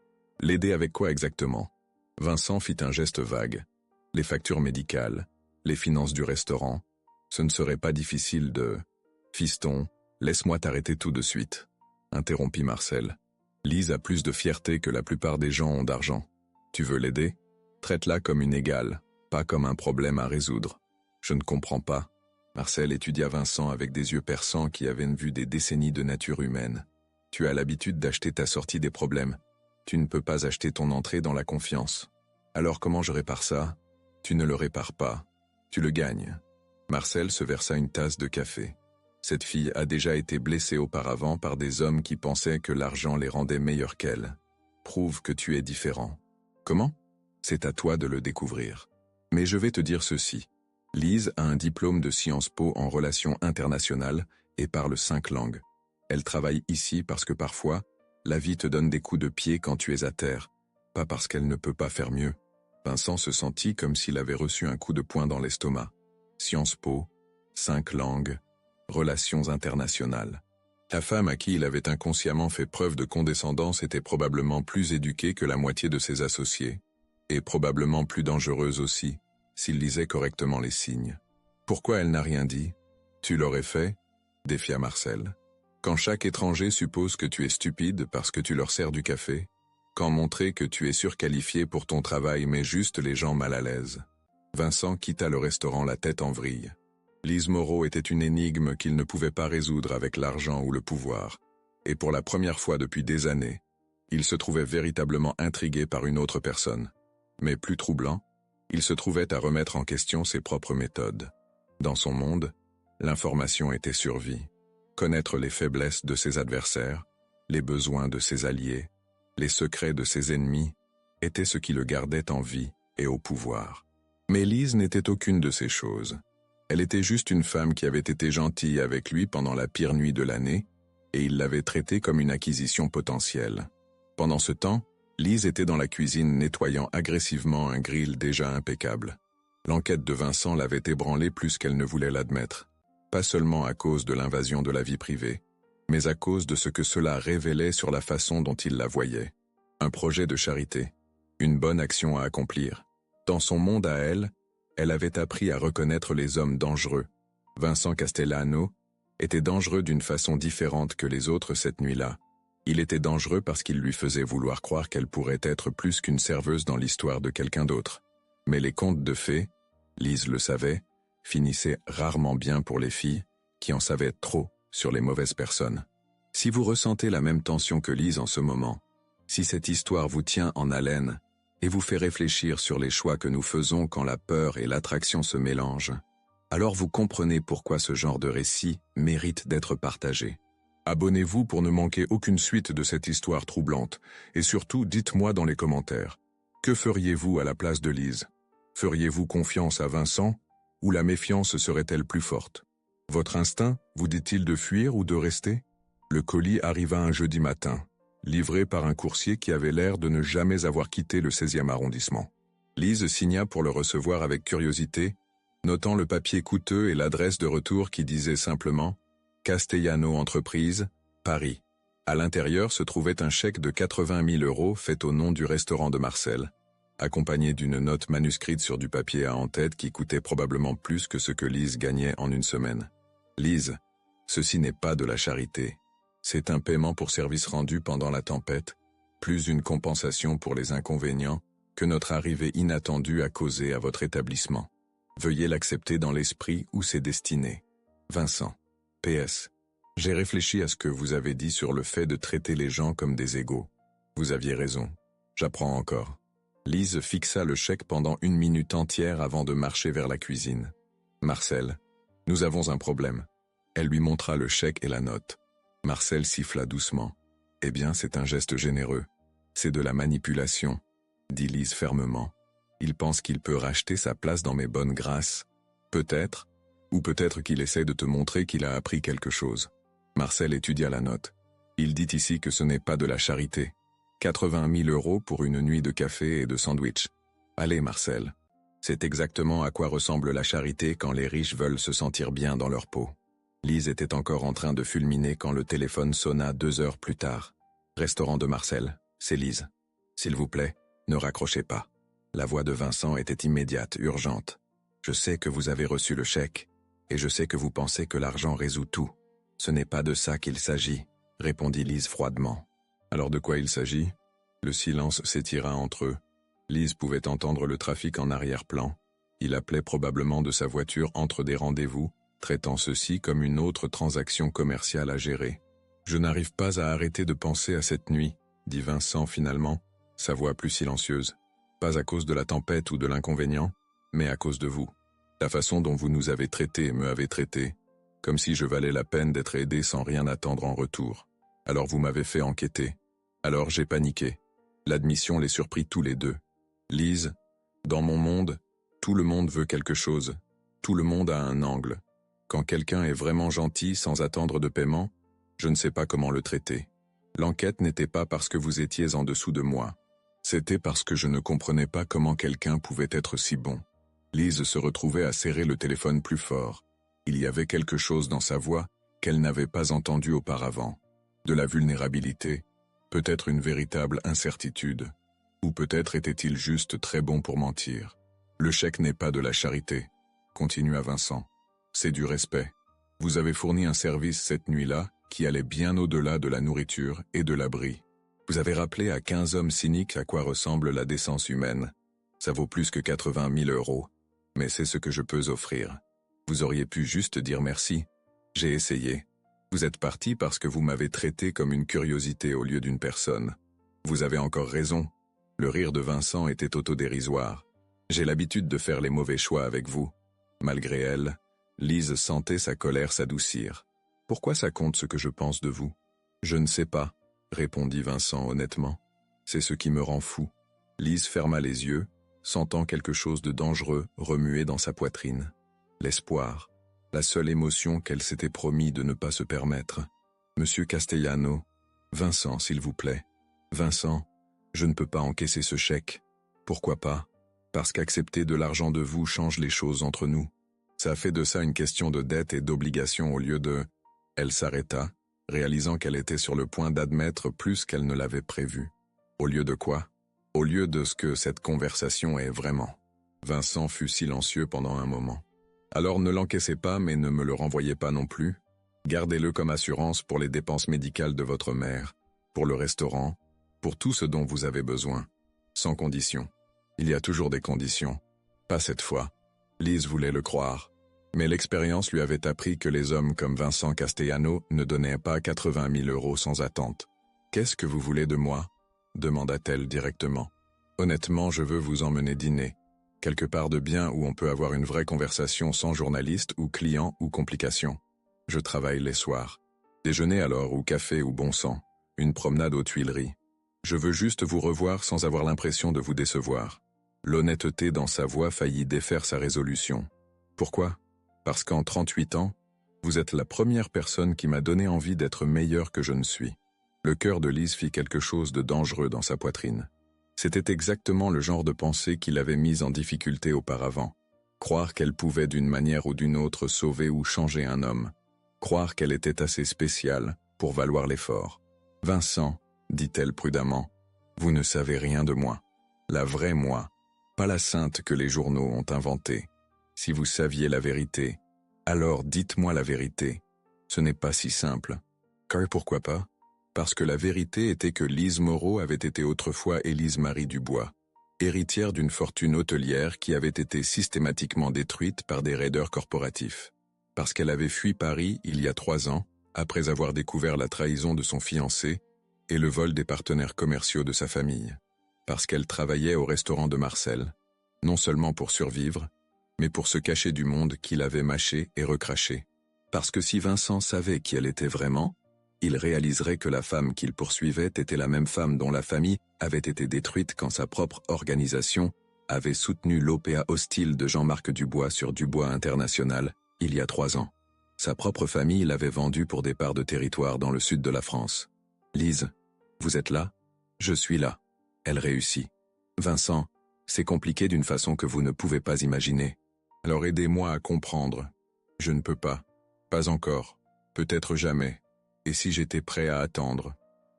L'aider avec quoi exactement ?» Vincent fit un geste vague. « Les factures médicales, les finances du restaurant. Ce ne serait pas difficile de... »« Fiston, laisse-moi t'arrêter tout de suite. » interrompit Marcel. « Lise a plus de fierté que la plupart des gens ont d'argent. Tu veux l'aider ? Traite-la comme une égale, pas comme un problème à résoudre. » « Je ne comprends pas. » Marcel étudia Vincent avec des yeux perçants qui avaient vu des décennies de nature humaine. « Tu as l'habitude d'acheter ta sortie des problèmes. Tu ne peux pas acheter ton entrée dans la confiance. Alors comment je répare ça ? Tu ne le répares pas. Tu le gagnes. » Marcel se versa une tasse de café. Cette fille a déjà été blessée auparavant par des hommes qui pensaient que l'argent les rendait meilleurs qu'elle. Prouve que tu es différent. Comment? C'est à toi de le découvrir. Mais je vais te dire ceci. Lise a un diplôme de Sciences Po en relations internationales et parle 5 langues. Elle travaille ici parce que parfois, la vie te donne des coups de pied quand tu es à terre, pas parce qu'elle ne peut pas faire mieux. Vincent se sentit comme s'il avait reçu un coup de poing dans l'estomac. Sciences Po, 5 langues, relations internationales. La femme à qui il avait inconsciemment fait preuve de condescendance était probablement plus éduquée que la moitié de ses associés, et probablement plus dangereuse aussi, s'il lisait correctement les signes. Pourquoi elle n'a rien dit? Tu l'aurais fait? Défia Marcel. Quand chaque étranger suppose que tu es stupide parce que tu leur sers du café, quand montrer que tu es surqualifié pour ton travail met juste les gens mal à l'aise. Vincent quitta le restaurant la tête en vrille. Lise Moreau était une énigme qu'il ne pouvait pas résoudre avec l'argent ou le pouvoir, et pour la première fois depuis des années, il se trouvait véritablement intrigué par une autre personne. Mais plus troublant, il se trouvait à remettre en question ses propres méthodes. Dans son monde, l'information était survie. Connaître les faiblesses de ses adversaires, les besoins de ses alliés, les secrets de ses ennemis, était ce qui le gardait en vie et au pouvoir. Mais Lise n'était aucune de ces choses. Elle était juste une femme qui avait été gentille avec lui pendant la pire nuit de l'année, et il l'avait traitée comme une acquisition potentielle. Pendant ce temps, Lise était dans la cuisine nettoyant agressivement un grill déjà impeccable. L'enquête de Vincent l'avait ébranlée plus qu'elle ne voulait l'admettre. Pas seulement à cause de l'invasion de la vie privée, mais à cause de ce que cela révélait sur la façon dont il la voyait. Un projet de charité, une bonne action à accomplir. Dans son monde à elle, elle avait appris à reconnaître les hommes dangereux. Vincent Castellano était dangereux d'une façon différente que les autres cette nuit-là. Il était dangereux parce qu'il lui faisait vouloir croire qu'elle pourrait être plus qu'une serveuse dans l'histoire de quelqu'un d'autre. Mais les contes de fées, Lise le savait, finissaient rarement bien pour les filles, qui en savaient trop sur les mauvaises personnes. Si vous ressentez la même tension que Lise en ce moment, si cette histoire vous tient en haleine et vous fait réfléchir sur les choix que nous faisons quand la peur et l'attraction se mélangent, alors vous comprenez pourquoi ce genre de récit mérite d'être partagé. Abonnez-vous pour ne manquer aucune suite de cette histoire troublante, et surtout dites-moi dans les commentaires, que feriez-vous à la place de Lise? Feriez-vous confiance à Vincent, ou la méfiance serait-elle plus forte? Votre instinct vous dit-il de fuir ou de rester? Le colis arriva un jeudi matin, livré par un coursier qui avait l'air de ne jamais avoir quitté le 16e arrondissement. Lise signa pour le recevoir avec curiosité, notant le papier coûteux et l'adresse de retour qui disait simplement « Castellano Entreprise, Paris ». À l'intérieur se trouvait un chèque de 80 000 € fait au nom du restaurant de Marcel, accompagné d'une note manuscrite sur du papier à en-tête qui coûtait probablement plus que ce que Lise gagnait en une semaine. « Lise, ceci n'est pas de la charité. C'est un paiement pour services rendus pendant la tempête, plus une compensation pour les inconvénients que notre arrivée inattendue a causé à votre établissement. Veuillez l'accepter dans l'esprit où c'est destiné. Vincent. PS. J'ai réfléchi à ce que vous avez dit sur le fait de traiter les gens comme des égaux. Vous aviez raison. J'apprends encore. » Lise fixa le chèque pendant 1 minute entière avant de marcher vers la cuisine. « Marcel, nous avons un problème. » Elle lui montra le chèque et la note. Marcel siffla doucement. « Eh bien, c'est un geste généreux. C'est de la manipulation, » dit Lise fermement. « Il pense qu'il peut racheter sa place dans mes bonnes grâces. Peut-être, ou peut-être qu'il essaie de te montrer qu'il a appris quelque chose. » Marcel étudia la note. « Il dit ici que ce n'est pas de la charité. 80 000 € pour une nuit de café et de sandwich. Allez, Marcel. C'est exactement à quoi ressemble la charité quand les riches veulent se sentir bien dans leur peau. » Lise était encore en train de fulminer quand le téléphone sonna 2 heures plus tard. « Restaurant de Marcel, c'est Lise. S'il vous plaît, ne raccrochez pas. » La voix de Vincent était immédiate, urgente. « Je sais que vous avez reçu le chèque, et je sais que vous pensez que l'argent résout tout. Ce n'est pas de ça qu'il s'agit, » répondit Lise froidement. « Alors de quoi il s'agit ?» Le silence s'étira entre eux. Lise pouvait entendre le trafic en arrière-plan. Il appelait probablement de sa voiture entre des rendez-vous, traitant ceci comme une autre transaction commerciale à gérer. « Je n'arrive pas à arrêter de penser à cette nuit, » dit Vincent finalement, sa voix plus silencieuse. « Pas à cause de la tempête ou de l'inconvénient, mais à cause de vous. La façon dont vous nous avez traités et me avez traité, comme si je valais la peine d'être aidé sans rien attendre en retour. Alors vous m'avez fait enquêter. Alors j'ai paniqué. L'admission les surprit tous les deux. Lise, dans mon monde, tout le monde veut quelque chose. Tout le monde a un angle. Quand quelqu'un est vraiment gentil sans attendre de paiement, je ne sais pas comment le traiter. L'enquête n'était pas parce que vous étiez en dessous de moi. C'était parce que je ne comprenais pas comment quelqu'un pouvait être si bon. Lise se retrouvait à serrer le téléphone plus fort. Il y avait quelque chose dans sa voix qu'elle n'avait pas entendu auparavant. De la vulnérabilité, peut-être une véritable incertitude. Ou peut-être était-il juste très bon pour mentir. Le chèque n'est pas de la charité, continua Vincent. C'est du respect. Vous avez fourni un service cette nuit-là qui allait bien au-delà de la nourriture et de l'abri. Vous avez rappelé à 15 hommes cyniques à quoi ressemble la décence humaine. Ça vaut plus que 80 000 €, mais c'est ce que je peux offrir. Vous auriez pu juste dire merci. J'ai essayé. Vous êtes parti parce que vous m'avez traité comme une curiosité au lieu d'une personne. Vous avez encore raison. Le rire de Vincent était autodérisoire. J'ai l'habitude de faire les mauvais choix avec vous. Malgré elle, Lise sentait sa colère s'adoucir. Pourquoi ça compte ce que je pense de vous? Je ne sais pas, répondit Vincent honnêtement. C'est ce qui me rend fou. Lise ferma les yeux, sentant quelque chose de dangereux remuer dans sa poitrine. L'espoir, la seule émotion qu'elle s'était promis de ne pas se permettre. Monsieur Castellano, Vincent, s'il vous plaît. Vincent, je ne peux pas encaisser ce chèque. Pourquoi pas? Parce qu'accepter de l'argent de vous change les choses entre nous. Ça fait de ça une question de dette et d'obligation au lieu de... Elle s'arrêta, réalisant qu'elle était sur le point d'admettre plus qu'elle ne l'avait prévu. Au lieu de quoi? Au lieu de ce que cette conversation est vraiment. Vincent fut silencieux pendant un moment. Alors ne l'encaissez pas mais ne me le renvoyez pas non plus. Gardez-le comme assurance pour les dépenses médicales de votre mère, pour le restaurant, pour tout ce dont vous avez besoin. Sans condition. Il y a toujours des conditions. Pas cette fois. Lise voulait le croire. Mais l'expérience lui avait appris que les hommes comme Vincent Castellano ne donnaient pas 80 000 € sans attente. « Qu'est-ce que vous voulez de moi ?» demanda-t-elle directement. « Honnêtement, je veux vous emmener dîner. Quelque part de bien où on peut avoir une vraie conversation sans journaliste ou client ou complications. Je travaille les soirs. Déjeuner alors ou café ou bon sang. Une promenade aux Tuileries. Je veux juste vous revoir sans avoir l'impression de vous décevoir. » L'honnêteté dans sa voix faillit défaire sa résolution. Pourquoi? Parce qu'en 38 ans, vous êtes la première personne qui m'a donné envie d'être meilleur que je ne suis. Le cœur de Lise fit quelque chose de dangereux dans sa poitrine. C'était exactement le genre de pensée qui l'avait mise en difficulté auparavant. Croire qu'elle pouvait d'une manière ou d'une autre sauver ou changer un homme. Croire qu'elle était assez spéciale pour valoir l'effort. « Vincent, dit-elle prudemment, vous ne savez rien de moi. La vraie moi, pas la sainte que les journaux ont inventée. Si vous saviez la vérité, alors dites-moi la vérité. Ce n'est pas si simple. Car pourquoi pas? Parce que la vérité était que Lise Moreau avait été autrefois Élise Marie Dubois, héritière d'une fortune hôtelière qui avait été systématiquement détruite par des raideurs corporatifs. Parce qu'elle avait fui Paris il y a 3 ans, après avoir découvert la trahison de son fiancé et le vol des partenaires commerciaux de sa famille. Parce qu'elle travaillait au restaurant de Marcel, non seulement pour survivre, mais pour se cacher du monde qu'il avait mâché et recraché. Parce que si Vincent savait qui elle était vraiment, il réaliserait que la femme qu'il poursuivait était la même femme dont la famille avait été détruite quand sa propre organisation avait soutenu l'OPA hostile de Jean-Marc Dubois sur Dubois International il y a 3 ans. Sa propre famille l'avait vendu pour des parts de territoire dans le sud de la France. Lise, vous êtes là? Je suis là. Elle réussit. Vincent, c'est compliqué d'une façon que vous ne pouvez pas imaginer. Alors aidez-moi à comprendre. Je ne peux pas. Pas encore. Peut-être jamais. Et si j'étais prêt à attendre?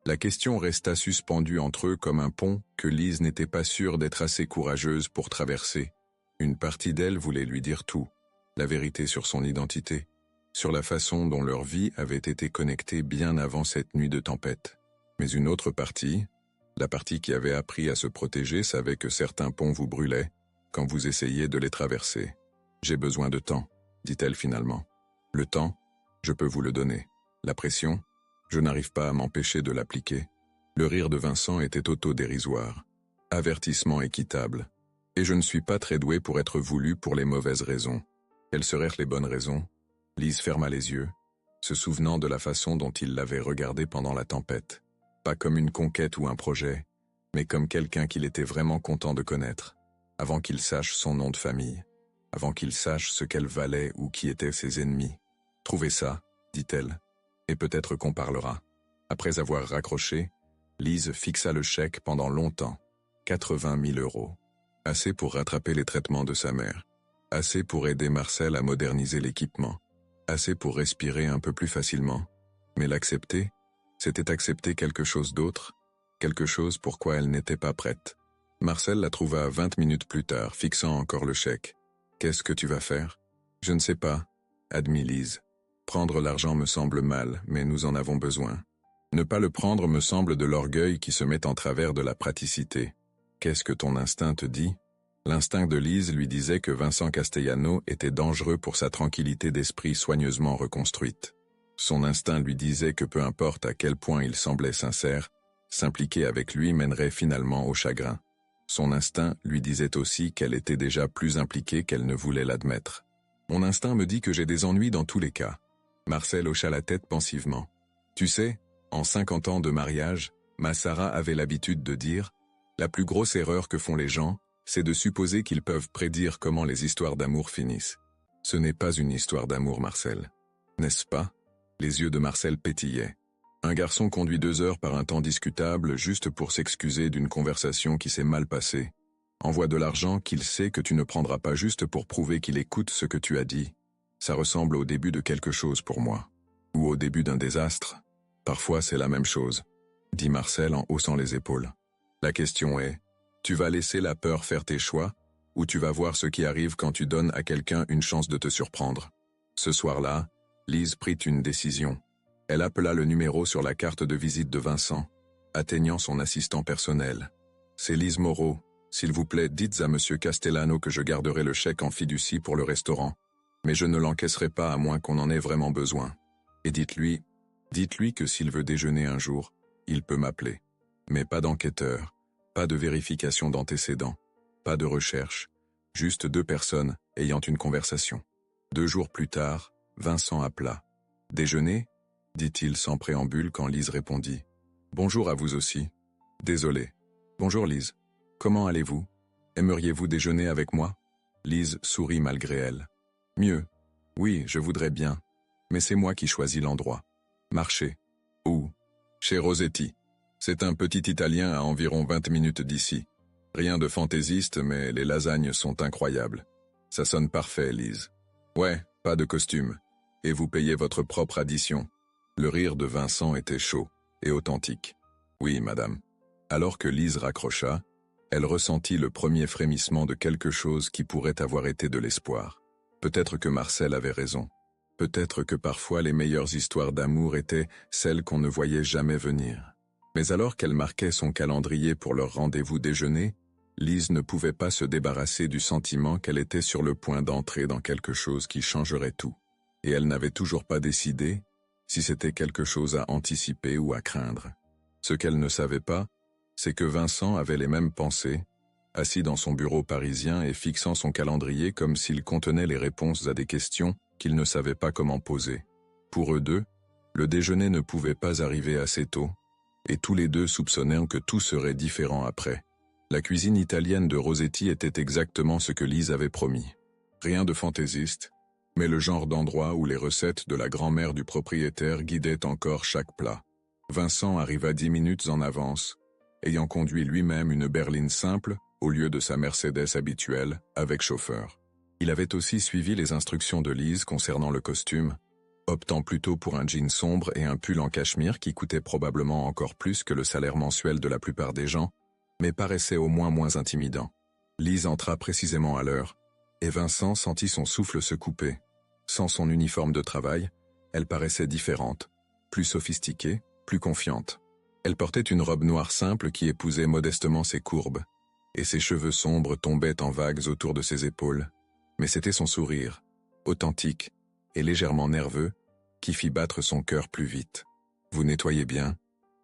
La question resta suspendue entre eux comme un pont que Lise n'était pas sûre d'être assez courageuse pour traverser. Une partie d'elle voulait lui dire tout. La vérité sur son identité. Sur la façon dont leur vie avait été connectée bien avant cette nuit de tempête. Mais une autre partie, la partie qui avait appris à se protéger, savait que certains ponts vous brûlaient quand vous essayiez de les traverser. « J'ai besoin de temps », dit-elle finalement. « Le temps, je peux vous le donner. La pression, je n'arrive pas à m'empêcher de l'appliquer. » Le rire de Vincent était autodérisoire. Avertissement équitable. Et je ne suis pas très doué pour être voulu pour les mauvaises raisons. Quelles seraient les bonnes raisons? Lise ferma les yeux, se souvenant de la façon dont il l'avait regardé pendant la tempête. Pas comme une conquête ou un projet, mais comme quelqu'un qu'il était vraiment content de connaître, avant qu'il sache son nom de famille, avant qu'il sache ce qu'elle valait ou qui étaient ses ennemis. « Trouvez ça, dit-elle, et peut-être qu'on parlera. » Après avoir raccroché, Lise fixa le chèque pendant longtemps. 80 000 €. Assez pour rattraper les traitements de sa mère. Assez pour aider Marcel à moderniser l'équipement. Assez pour respirer un peu plus facilement. Mais l'accepter, c'était accepter quelque chose d'autre, quelque chose pour quoi elle n'était pas prête. Marcel la trouva 20 minutes plus tard, fixant encore le chèque. « Qu'est-ce que tu vas faire ?»« Je ne sais pas, » admit Lise. « Prendre l'argent me semble mal, mais nous en avons besoin. Ne pas le prendre me semble de l'orgueil qui se met en travers de la praticité. Qu'est-ce que ton instinct te dit ?» L'instinct de Lise lui disait que Vincent Castellano était dangereux pour sa tranquillité d'esprit soigneusement reconstruite. Son instinct lui disait que peu importe à quel point il semblait sincère, s'impliquer avec lui mènerait finalement au chagrin. Son instinct lui disait aussi qu'elle était déjà plus impliquée qu'elle ne voulait l'admettre. « Mon instinct me dit que j'ai des ennuis dans tous les cas. » Marcel hocha la tête pensivement. « Tu sais, en 50 ans de mariage, ma Sarah avait l'habitude de dire « La plus grosse erreur que font les gens, c'est de supposer qu'ils peuvent prédire comment les histoires d'amour finissent. Ce n'est pas une histoire d'amour, Marcel. N'est-ce pas ?» Les yeux de Marcel pétillaient. Un garçon conduit 2 heures par un temps discutable juste pour s'excuser d'une conversation qui s'est mal passée. Envoie de l'argent qu'il sait que tu ne prendras pas juste pour prouver qu'il écoute ce que tu as dit. Ça ressemble au début de quelque chose pour moi. Ou au début d'un désastre. Parfois c'est la même chose, dit Marcel en haussant les épaules. La question est, tu vas laisser la peur faire tes choix, ou tu vas voir ce qui arrive quand tu donnes à quelqu'un une chance de te surprendre. Ce soir-là, Lise prit une décision. Elle appela le numéro sur la carte de visite de Vincent, atteignant son assistant personnel. « C'est Lise Moreau. S'il vous plaît, dites à Monsieur Castellano que je garderai le chèque en fiducie pour le restaurant. Mais je ne l'encaisserai pas à moins qu'on en ait vraiment besoin. Et dites-lui que s'il veut déjeuner un jour, il peut m'appeler. Mais pas d'enquêteur, pas de vérification d'antécédents, pas de recherche, juste 2 personnes ayant une conversation. » 2 jours plus tard, Vincent appela. « Déjeuner ?» dit-il sans préambule quand Lise répondit. « Bonjour à vous aussi. Désolé. Bonjour Lise. Comment allez-vous? Aimeriez-vous déjeuner avec moi ?» Lise sourit malgré elle. « Mieux. Oui, je voudrais bien. Mais c'est moi qui choisis l'endroit. Marché. Où? Chez Rosetti. C'est un petit Italien à environ 20 minutes d'ici. Rien de fantaisiste, mais les lasagnes sont incroyables. Ça sonne parfait, Lise. Ouais, pas de costume. Et vous payez votre propre addition. » Le rire de Vincent était chaud et authentique. « Oui, madame. » Alors que Lise raccrocha, elle ressentit le premier frémissement de quelque chose qui pourrait avoir été de l'espoir. Peut-être que Marcel avait raison. Peut-être que parfois les meilleures histoires d'amour étaient celles qu'on ne voyait jamais venir. Mais alors qu'elle marquait son calendrier pour leur rendez-vous déjeuner, Lise ne pouvait pas se débarrasser du sentiment qu'elle était sur le point d'entrer dans quelque chose qui changerait tout. Et elle n'avait toujours pas décidé si c'était quelque chose à anticiper ou à craindre. Ce qu'elle ne savait pas, c'est que Vincent avait les mêmes pensées, assis dans son bureau parisien et fixant son calendrier comme s'il contenait les réponses à des questions qu'il ne savait pas comment poser. Pour eux deux, le déjeuner ne pouvait pas arriver assez tôt, et tous les deux soupçonnèrent que tout serait différent après. La cuisine italienne de Rosetti était exactement ce que Lise avait promis. Rien de fantaisiste, mais le genre d'endroit où les recettes de la grand-mère du propriétaire guidaient encore chaque plat. Vincent arriva 10 minutes en avance, ayant conduit lui-même une berline simple au lieu de sa Mercedes habituelle, avec chauffeur. Il avait aussi suivi les instructions de Lise concernant le costume, optant plutôt pour un jean sombre et un pull en cachemire qui coûtait probablement encore plus que le salaire mensuel de la plupart des gens, mais paraissait au moins intimidant. Lise entra précisément à l'heure, et Vincent sentit son souffle se couper. Sans son uniforme de travail, elle paraissait différente, plus sophistiquée, plus confiante. Elle portait une robe noire simple qui épousait modestement ses courbes, et ses cheveux sombres tombaient en vagues autour de ses épaules. Mais c'était son sourire, authentique et légèrement nerveux, qui fit battre son cœur plus vite. « Vous nettoyez bien ?»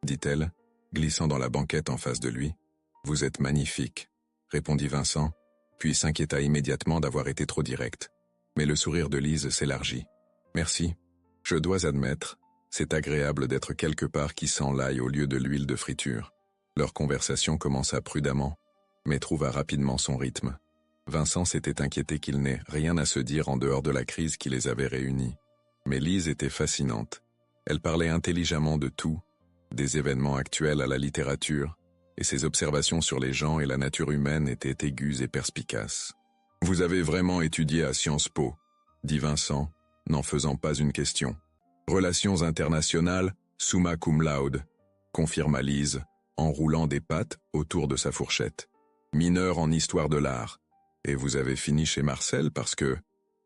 dit-elle, glissant dans la banquette en face de lui. « Vous êtes magnifique », répondit Vincent, puis s'inquiéta immédiatement d'avoir été trop direct. Mais le sourire de Lise s'élargit. Merci. Je dois admettre, c'est agréable d'être quelque part qui sent l'ail au lieu de l'huile de friture. Leur conversation commença prudemment, mais trouva rapidement son rythme. Vincent s'était inquiété qu'il n'ait rien à se dire en dehors de la crise qui les avait réunis. Mais Lise était fascinante. Elle parlait intelligemment de tout, des événements actuels à la littérature, et ses observations sur les gens et la nature humaine étaient aiguës et perspicaces. « Vous avez vraiment étudié à Sciences Po », dit Vincent, n'en faisant pas une question. « Relations internationales, summa cum laude », confirma Lise, en roulant des pattes autour de sa fourchette. « Mineur en histoire de l'art. Et vous avez fini chez Marcel parce que… »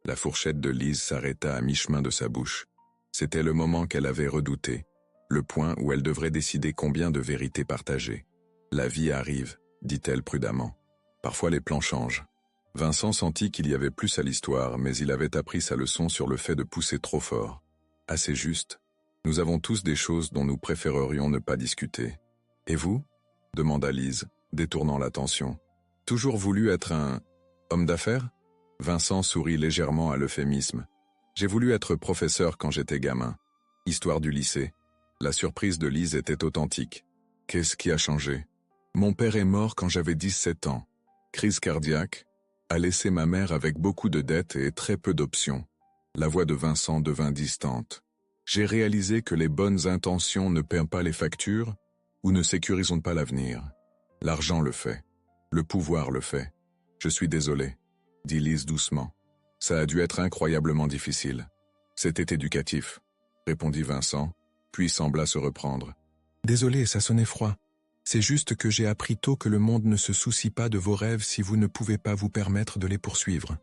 La fourchette de Lise s'arrêta à mi-chemin de sa bouche. C'était le moment qu'elle avait redouté, le point où elle devrait décider combien de vérités partager. « La vie arrive, dit-elle prudemment. Parfois les plans changent. » Vincent sentit qu'il y avait plus à l'histoire, mais il avait appris sa leçon sur le fait de pousser trop fort. Assez juste. Nous avons tous des choses dont nous préférerions ne pas discuter. « Et vous » demanda Lise, détournant l'attention. « Toujours voulu être un… homme d'affaires » Vincent sourit légèrement à l'euphémisme. « J'ai voulu être professeur quand j'étais gamin. Histoire du lycée. » La surprise de Lise était authentique. « Qu'est-ce qui a changé ?»« Mon père est mort quand j'avais 17 ans. Crise cardiaque. A laissé ma mère avec beaucoup de dettes et très peu d'options. » La voix de Vincent devint distante. « J'ai réalisé que les bonnes intentions ne paient pas les factures ou ne sécurisent pas l'avenir. L'argent le fait. Le pouvoir le fait. Je suis désolé. » dit Lise doucement. « Ça a dû être incroyablement difficile. »« C'était éducatif, » répondit Vincent, puis sembla se reprendre. « Désolé, ça sonnait froid. C'est juste que j'ai appris tôt que le monde ne se soucie pas de vos rêves si vous ne pouvez pas vous permettre de les poursuivre. »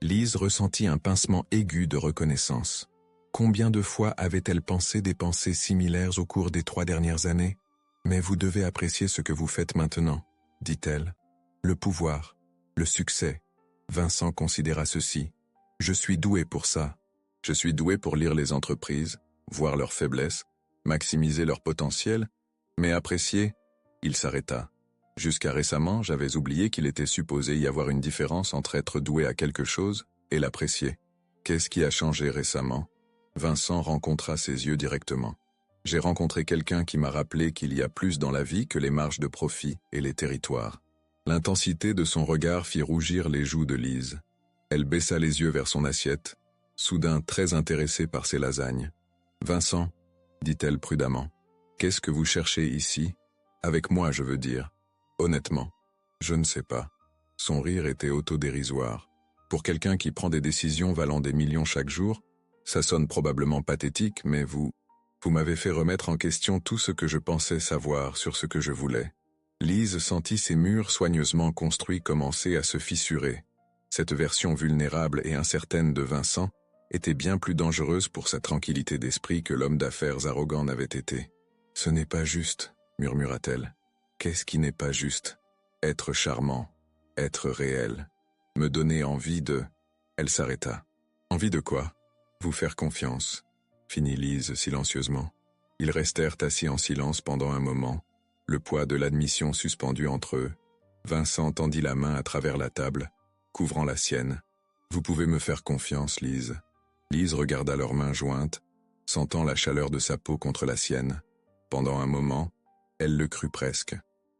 Lise ressentit un pincement aigu de reconnaissance. Combien de fois avait-elle pensé des pensées similaires au cours des 3 dernières années ? « Mais vous devez apprécier ce que vous faites maintenant, » dit-elle. « Le pouvoir, le succès. » Vincent considéra ceci. « Je suis doué pour ça. Je suis doué pour lire les entreprises, voir leurs faiblesses, maximiser leur potentiel, mais apprécier… » Il s'arrêta. Jusqu'à récemment, j'avais oublié qu'il était supposé y avoir une différence entre être doué à quelque chose et l'apprécier. Qu'est-ce qui a changé récemment ? Vincent rencontra ses yeux directement. J'ai rencontré quelqu'un qui m'a rappelé qu'il y a plus dans la vie que les marges de profit et les territoires. L'intensité de son regard fit rougir les joues de Lise. Elle baissa les yeux vers son assiette, soudain très intéressée par ses lasagnes. « Vincent, » dit-elle prudemment, « qu'est-ce que vous cherchez ici ? Avec moi, je veux dire. Honnêtement, je ne sais pas. » Son rire était autodérisoire. Pour quelqu'un qui prend des décisions valant des millions chaque jour, ça sonne probablement pathétique, mais vous m'avez fait remettre en question tout ce que je pensais savoir sur ce que je voulais. Lise sentit ses murs soigneusement construits commencer à se fissurer. Cette version vulnérable et incertaine de Vincent était bien plus dangereuse pour sa tranquillité d'esprit que l'homme d'affaires arrogant n'avait été. « Ce n'est pas juste, » murmura-t-elle. « Qu'est-ce qui n'est pas juste ? Être charmant, être réel, me donner envie de… » Elle s'arrêta. « Envie de quoi ? Vous faire confiance, » finit Lise silencieusement. Ils restèrent assis en silence pendant un moment, le poids de l'admission suspendu entre eux. Vincent tendit la main à travers la table, couvrant la sienne. « Vous pouvez me faire confiance, Lise. » Lise regarda leurs mains jointes, sentant la chaleur de sa peau contre la sienne. Pendant un moment, elle le crut presque.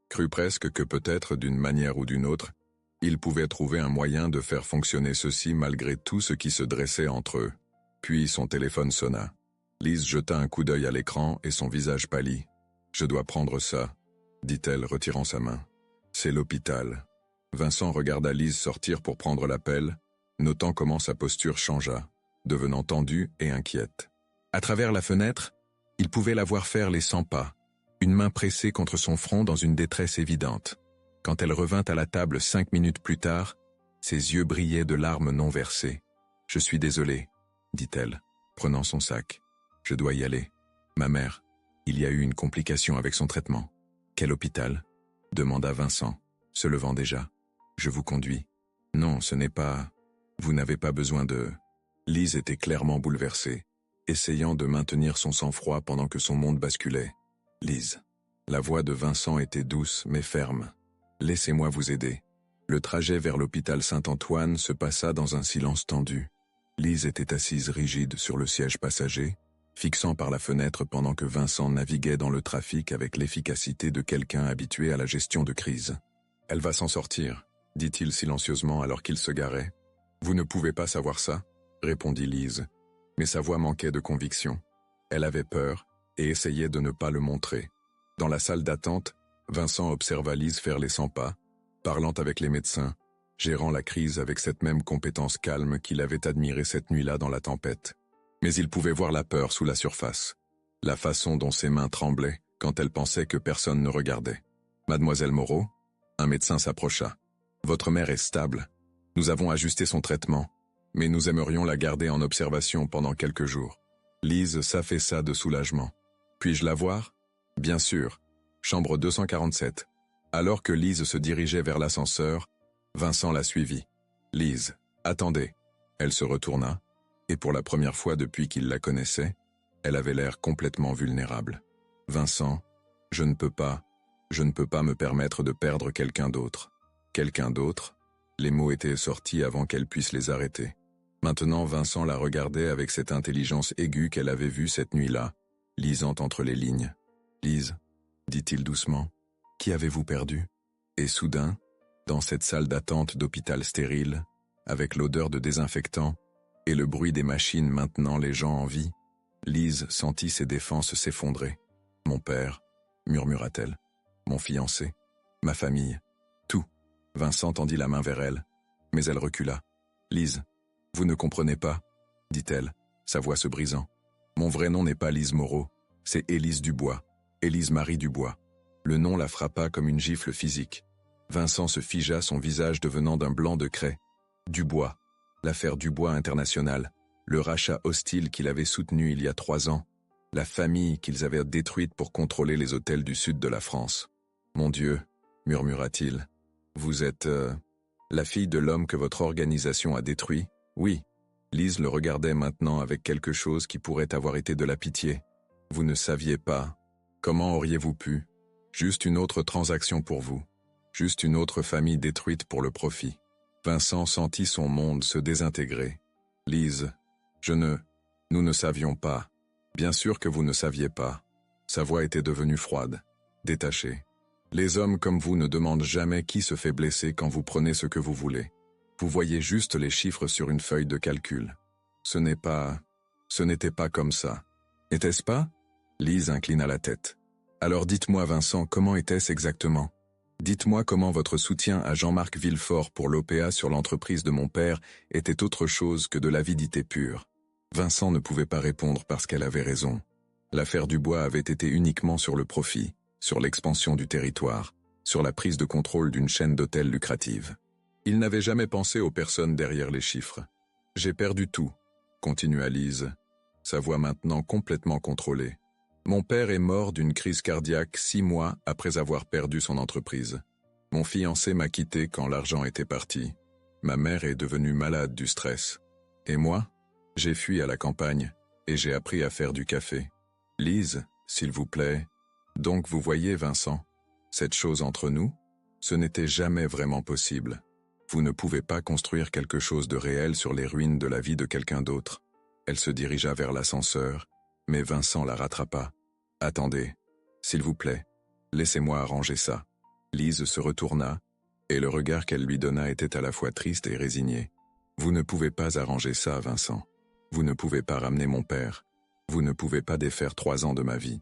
Crut presque que peut-être, d'une manière ou d'une autre, il pouvait trouver un moyen de faire fonctionner ceci malgré tout ce qui se dressait entre eux. Puis son téléphone sonna. Lise jeta un coup d'œil à l'écran et son visage pâlit. « Je dois prendre ça, » dit-elle, retirant sa main. « C'est l'hôpital. » Vincent regarda Lise sortir pour prendre l'appel, notant comment sa posture changea, devenant tendue et inquiète. À travers la fenêtre, il pouvait la voir faire les 100 pas, une main pressée contre son front dans une détresse évidente. Quand elle revint à la table 5 minutes plus tard, ses yeux brillaient de larmes non versées. « Je suis désolée, » dit-elle, prenant son sac. « Je dois y aller. Ma mère, il y a eu une complication avec son traitement. »« Quel hôpital ?» demanda Vincent, se levant déjà. « Je vous conduis. »« Non, ce n'est pas… Vous n'avez pas besoin de… » Lise était clairement bouleversée, essayant de maintenir son sang-froid pendant que son monde basculait. « Lise. » La voix de Vincent était douce mais ferme. « Laissez-moi vous aider. » Le trajet vers l'hôpital Saint-Antoine se passa dans un silence tendu. Lise était assise rigide sur le siège passager, fixant par la fenêtre pendant que Vincent naviguait dans le trafic avec l'efficacité de quelqu'un habitué à la gestion de crise. « Elle va s'en sortir », dit-il silencieusement alors qu'il se garait. « Vous ne pouvez pas savoir ça », répondit Lise, mais sa voix manquait de conviction. Elle avait peur et essayait de ne pas le montrer. Dans la salle d'attente, Vincent observa Lise faire les 100 pas, parlant avec les médecins, gérant la crise avec cette même compétence calme qu'il avait admirée cette nuit-là dans la tempête. Mais il pouvait voir la peur sous la surface, la façon dont ses mains tremblaient quand elle pensait que personne ne regardait. « Mademoiselle Moreau ?» Un médecin s'approcha. « Votre mère est stable. Nous avons ajusté son traitement, mais nous aimerions la garder en observation pendant quelques jours. » Lise s'affaissa de soulagement. « Puis-je la voir ?»« Bien sûr. Chambre 247. » Alors que Lise se dirigeait vers l'ascenseur, Vincent la suivit. « Lise, attendez. » Elle se retourna, et pour la première fois depuis qu'il la connaissait, elle avait l'air complètement vulnérable. « Vincent, je ne peux pas me permettre de perdre quelqu'un d'autre. » Quelqu'un d'autre? Les mots étaient sortis avant qu'elle puisse les arrêter. Maintenant Vincent la regardait avec cette intelligence aiguë qu'elle avait vue cette nuit-là, lisant entre les lignes. « Lise, dit-il doucement, qui avez-vous perdu ?» Et soudain, dans cette salle d'attente d'hôpital stérile, avec l'odeur de désinfectant et le bruit des machines maintenant les gens en vie, Lise sentit ses défenses s'effondrer. « Mon père, murmura-t-elle, mon fiancé, ma famille, tout. » Vincent tendit la main vers elle, mais elle recula. « Lise, vous ne comprenez pas, dit-elle, sa voix se brisant. Mon vrai nom n'est pas Lise Moreau, c'est Élise Dubois, Élise Marie Dubois. » Le nom la frappa comme une gifle physique. Vincent se figea, son visage devenant d'un blanc de craie. Dubois, l'affaire Dubois internationale, le rachat hostile qu'il avait soutenu il y a 3 ans, la famille qu'ils avaient détruite pour contrôler les hôtels du sud de la France. « Mon Dieu, murmura-t-il, vous êtes la fille de l'homme que votre organisation a détruit ? » Oui. Lise le regardait maintenant avec quelque chose qui pourrait avoir été de la pitié. « Vous ne saviez pas. Comment auriez-vous pu ? Juste une autre transaction pour vous. Juste une autre famille détruite pour le profit. » Vincent sentit son monde se désintégrer. « Lise, nous ne savions pas. Bien sûr que vous ne saviez pas. » Sa voix était devenue froide, détachée. « Les hommes comme vous ne demandent jamais qui se fait blesser quand vous prenez ce que vous voulez. Vous voyez juste les chiffres sur une feuille de calcul. Ce n'était pas comme ça. Était-ce pas ?» Lise inclina la tête. « Alors dites-moi Vincent, comment était-ce exactement ? Dites-moi comment votre soutien à Jean-Marc Villefort pour l'OPA sur l'entreprise de mon père était autre chose que de l'avidité pure. » Vincent ne pouvait pas répondre parce qu'elle avait raison. L'affaire Dubois avait été uniquement sur le profit, sur l'expansion du territoire, sur la prise de contrôle d'une chaîne d'hôtels lucrative. Il n'avait jamais pensé aux personnes derrière les chiffres. « J'ai perdu tout, » continua Lise, sa voix maintenant complètement contrôlée. « Mon père est mort d'une crise cardiaque 6 mois après avoir perdu son entreprise. Mon fiancé m'a quitté quand l'argent était parti. Ma mère est devenue malade du stress. Et moi, j'ai fui à la campagne et j'ai appris à faire du café. Lise, s'il vous plaît. Donc vous voyez Vincent, cette chose entre nous, ce n'était jamais vraiment possible. Vous ne pouvez pas construire quelque chose de réel sur les ruines de la vie de quelqu'un d'autre. » Elle se dirigea vers l'ascenseur, mais Vincent la rattrapa. « Attendez, s'il vous plaît, laissez-moi arranger ça. » Lise se retourna, et le regard qu'elle lui donna était à la fois triste et résigné. « Vous ne pouvez pas arranger ça, Vincent. Vous ne pouvez pas ramener mon père. Vous ne pouvez pas défaire 3 ans de ma vie.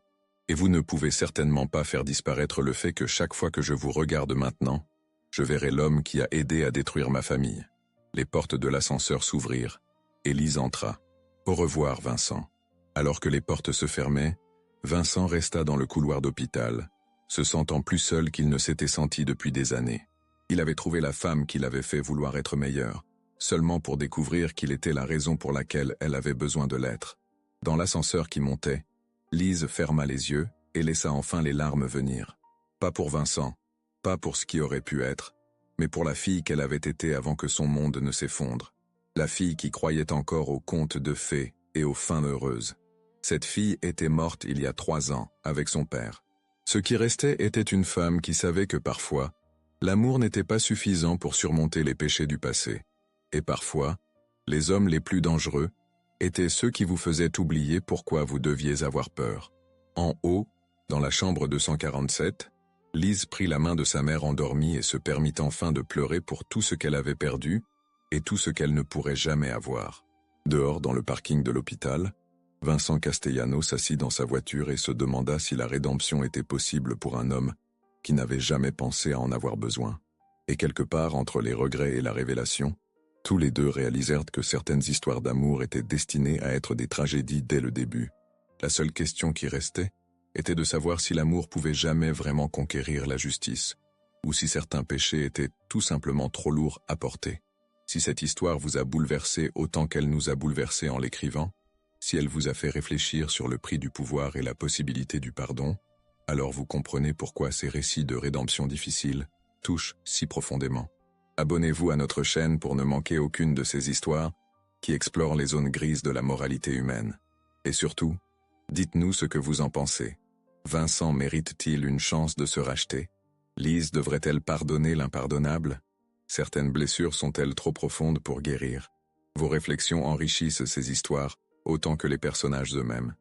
Et vous ne pouvez certainement pas faire disparaître le fait que chaque fois que je vous regarde maintenant, je verrai l'homme qui a aidé à détruire ma famille. » Les portes de l'ascenseur s'ouvrirent, et Lise entra. « Au revoir, Vincent. » Alors que les portes se fermaient, Vincent resta dans le couloir d'hôpital, se sentant plus seul qu'il ne s'était senti depuis des années. Il avait trouvé la femme qui l'avait fait vouloir être meilleur, seulement pour découvrir qu'il était la raison pour laquelle elle avait besoin de l'être. Dans l'ascenseur qui montait, Lise ferma les yeux et laissa enfin les larmes venir. Pas pour Vincent, pas pour ce qui aurait pu être, mais pour la fille qu'elle avait été avant que son monde ne s'effondre. La fille qui croyait encore aux contes de fées et aux fins heureuses. Cette fille était morte il y a 3 ans, avec son père. Ce qui restait était une femme qui savait que parfois, l'amour n'était pas suffisant pour surmonter les péchés du passé. Et parfois, Les hommes les plus dangereux étaient ceux qui vous faisaient oublier pourquoi vous deviez avoir peur. En haut, dans la chambre 247, Lise prit la main de sa mère endormie et se permit enfin de pleurer pour tout ce qu'elle avait perdu et tout ce qu'elle ne pourrait jamais avoir. Dehors, dans le parking de l'hôpital, Vincent Castellano s'assit dans sa voiture et se demanda si la rédemption était possible pour un homme qui n'avait jamais pensé à en avoir besoin. Et quelque part entre les regrets et la révélation, tous les deux réalisèrent que certaines histoires d'amour étaient destinées à être des tragédies dès le début. La seule question qui restait était de savoir si l'amour pouvait jamais vraiment conquérir la justice, ou si certains péchés étaient tout simplement trop lourds à porter. Si cette histoire vous a bouleversé autant qu'elle nous a bouleversés en l'écrivant, si elle vous a fait réfléchir sur le prix du pouvoir et la possibilité du pardon, alors vous comprenez pourquoi ces récits de rédemption difficiles touchent si profondément. Abonnez-vous à notre chaîne pour ne manquer aucune de ces histoires qui explorent les zones grises de la moralité humaine. Et surtout, dites-nous ce que vous en pensez. Vincent mérite-t-il une chance de se racheter? Lise devrait-elle pardonner l'impardonnable? Certaines blessures sont-elles trop profondes pour guérir? Vos réflexions enrichissent ces histoires autant que les personnages eux-mêmes.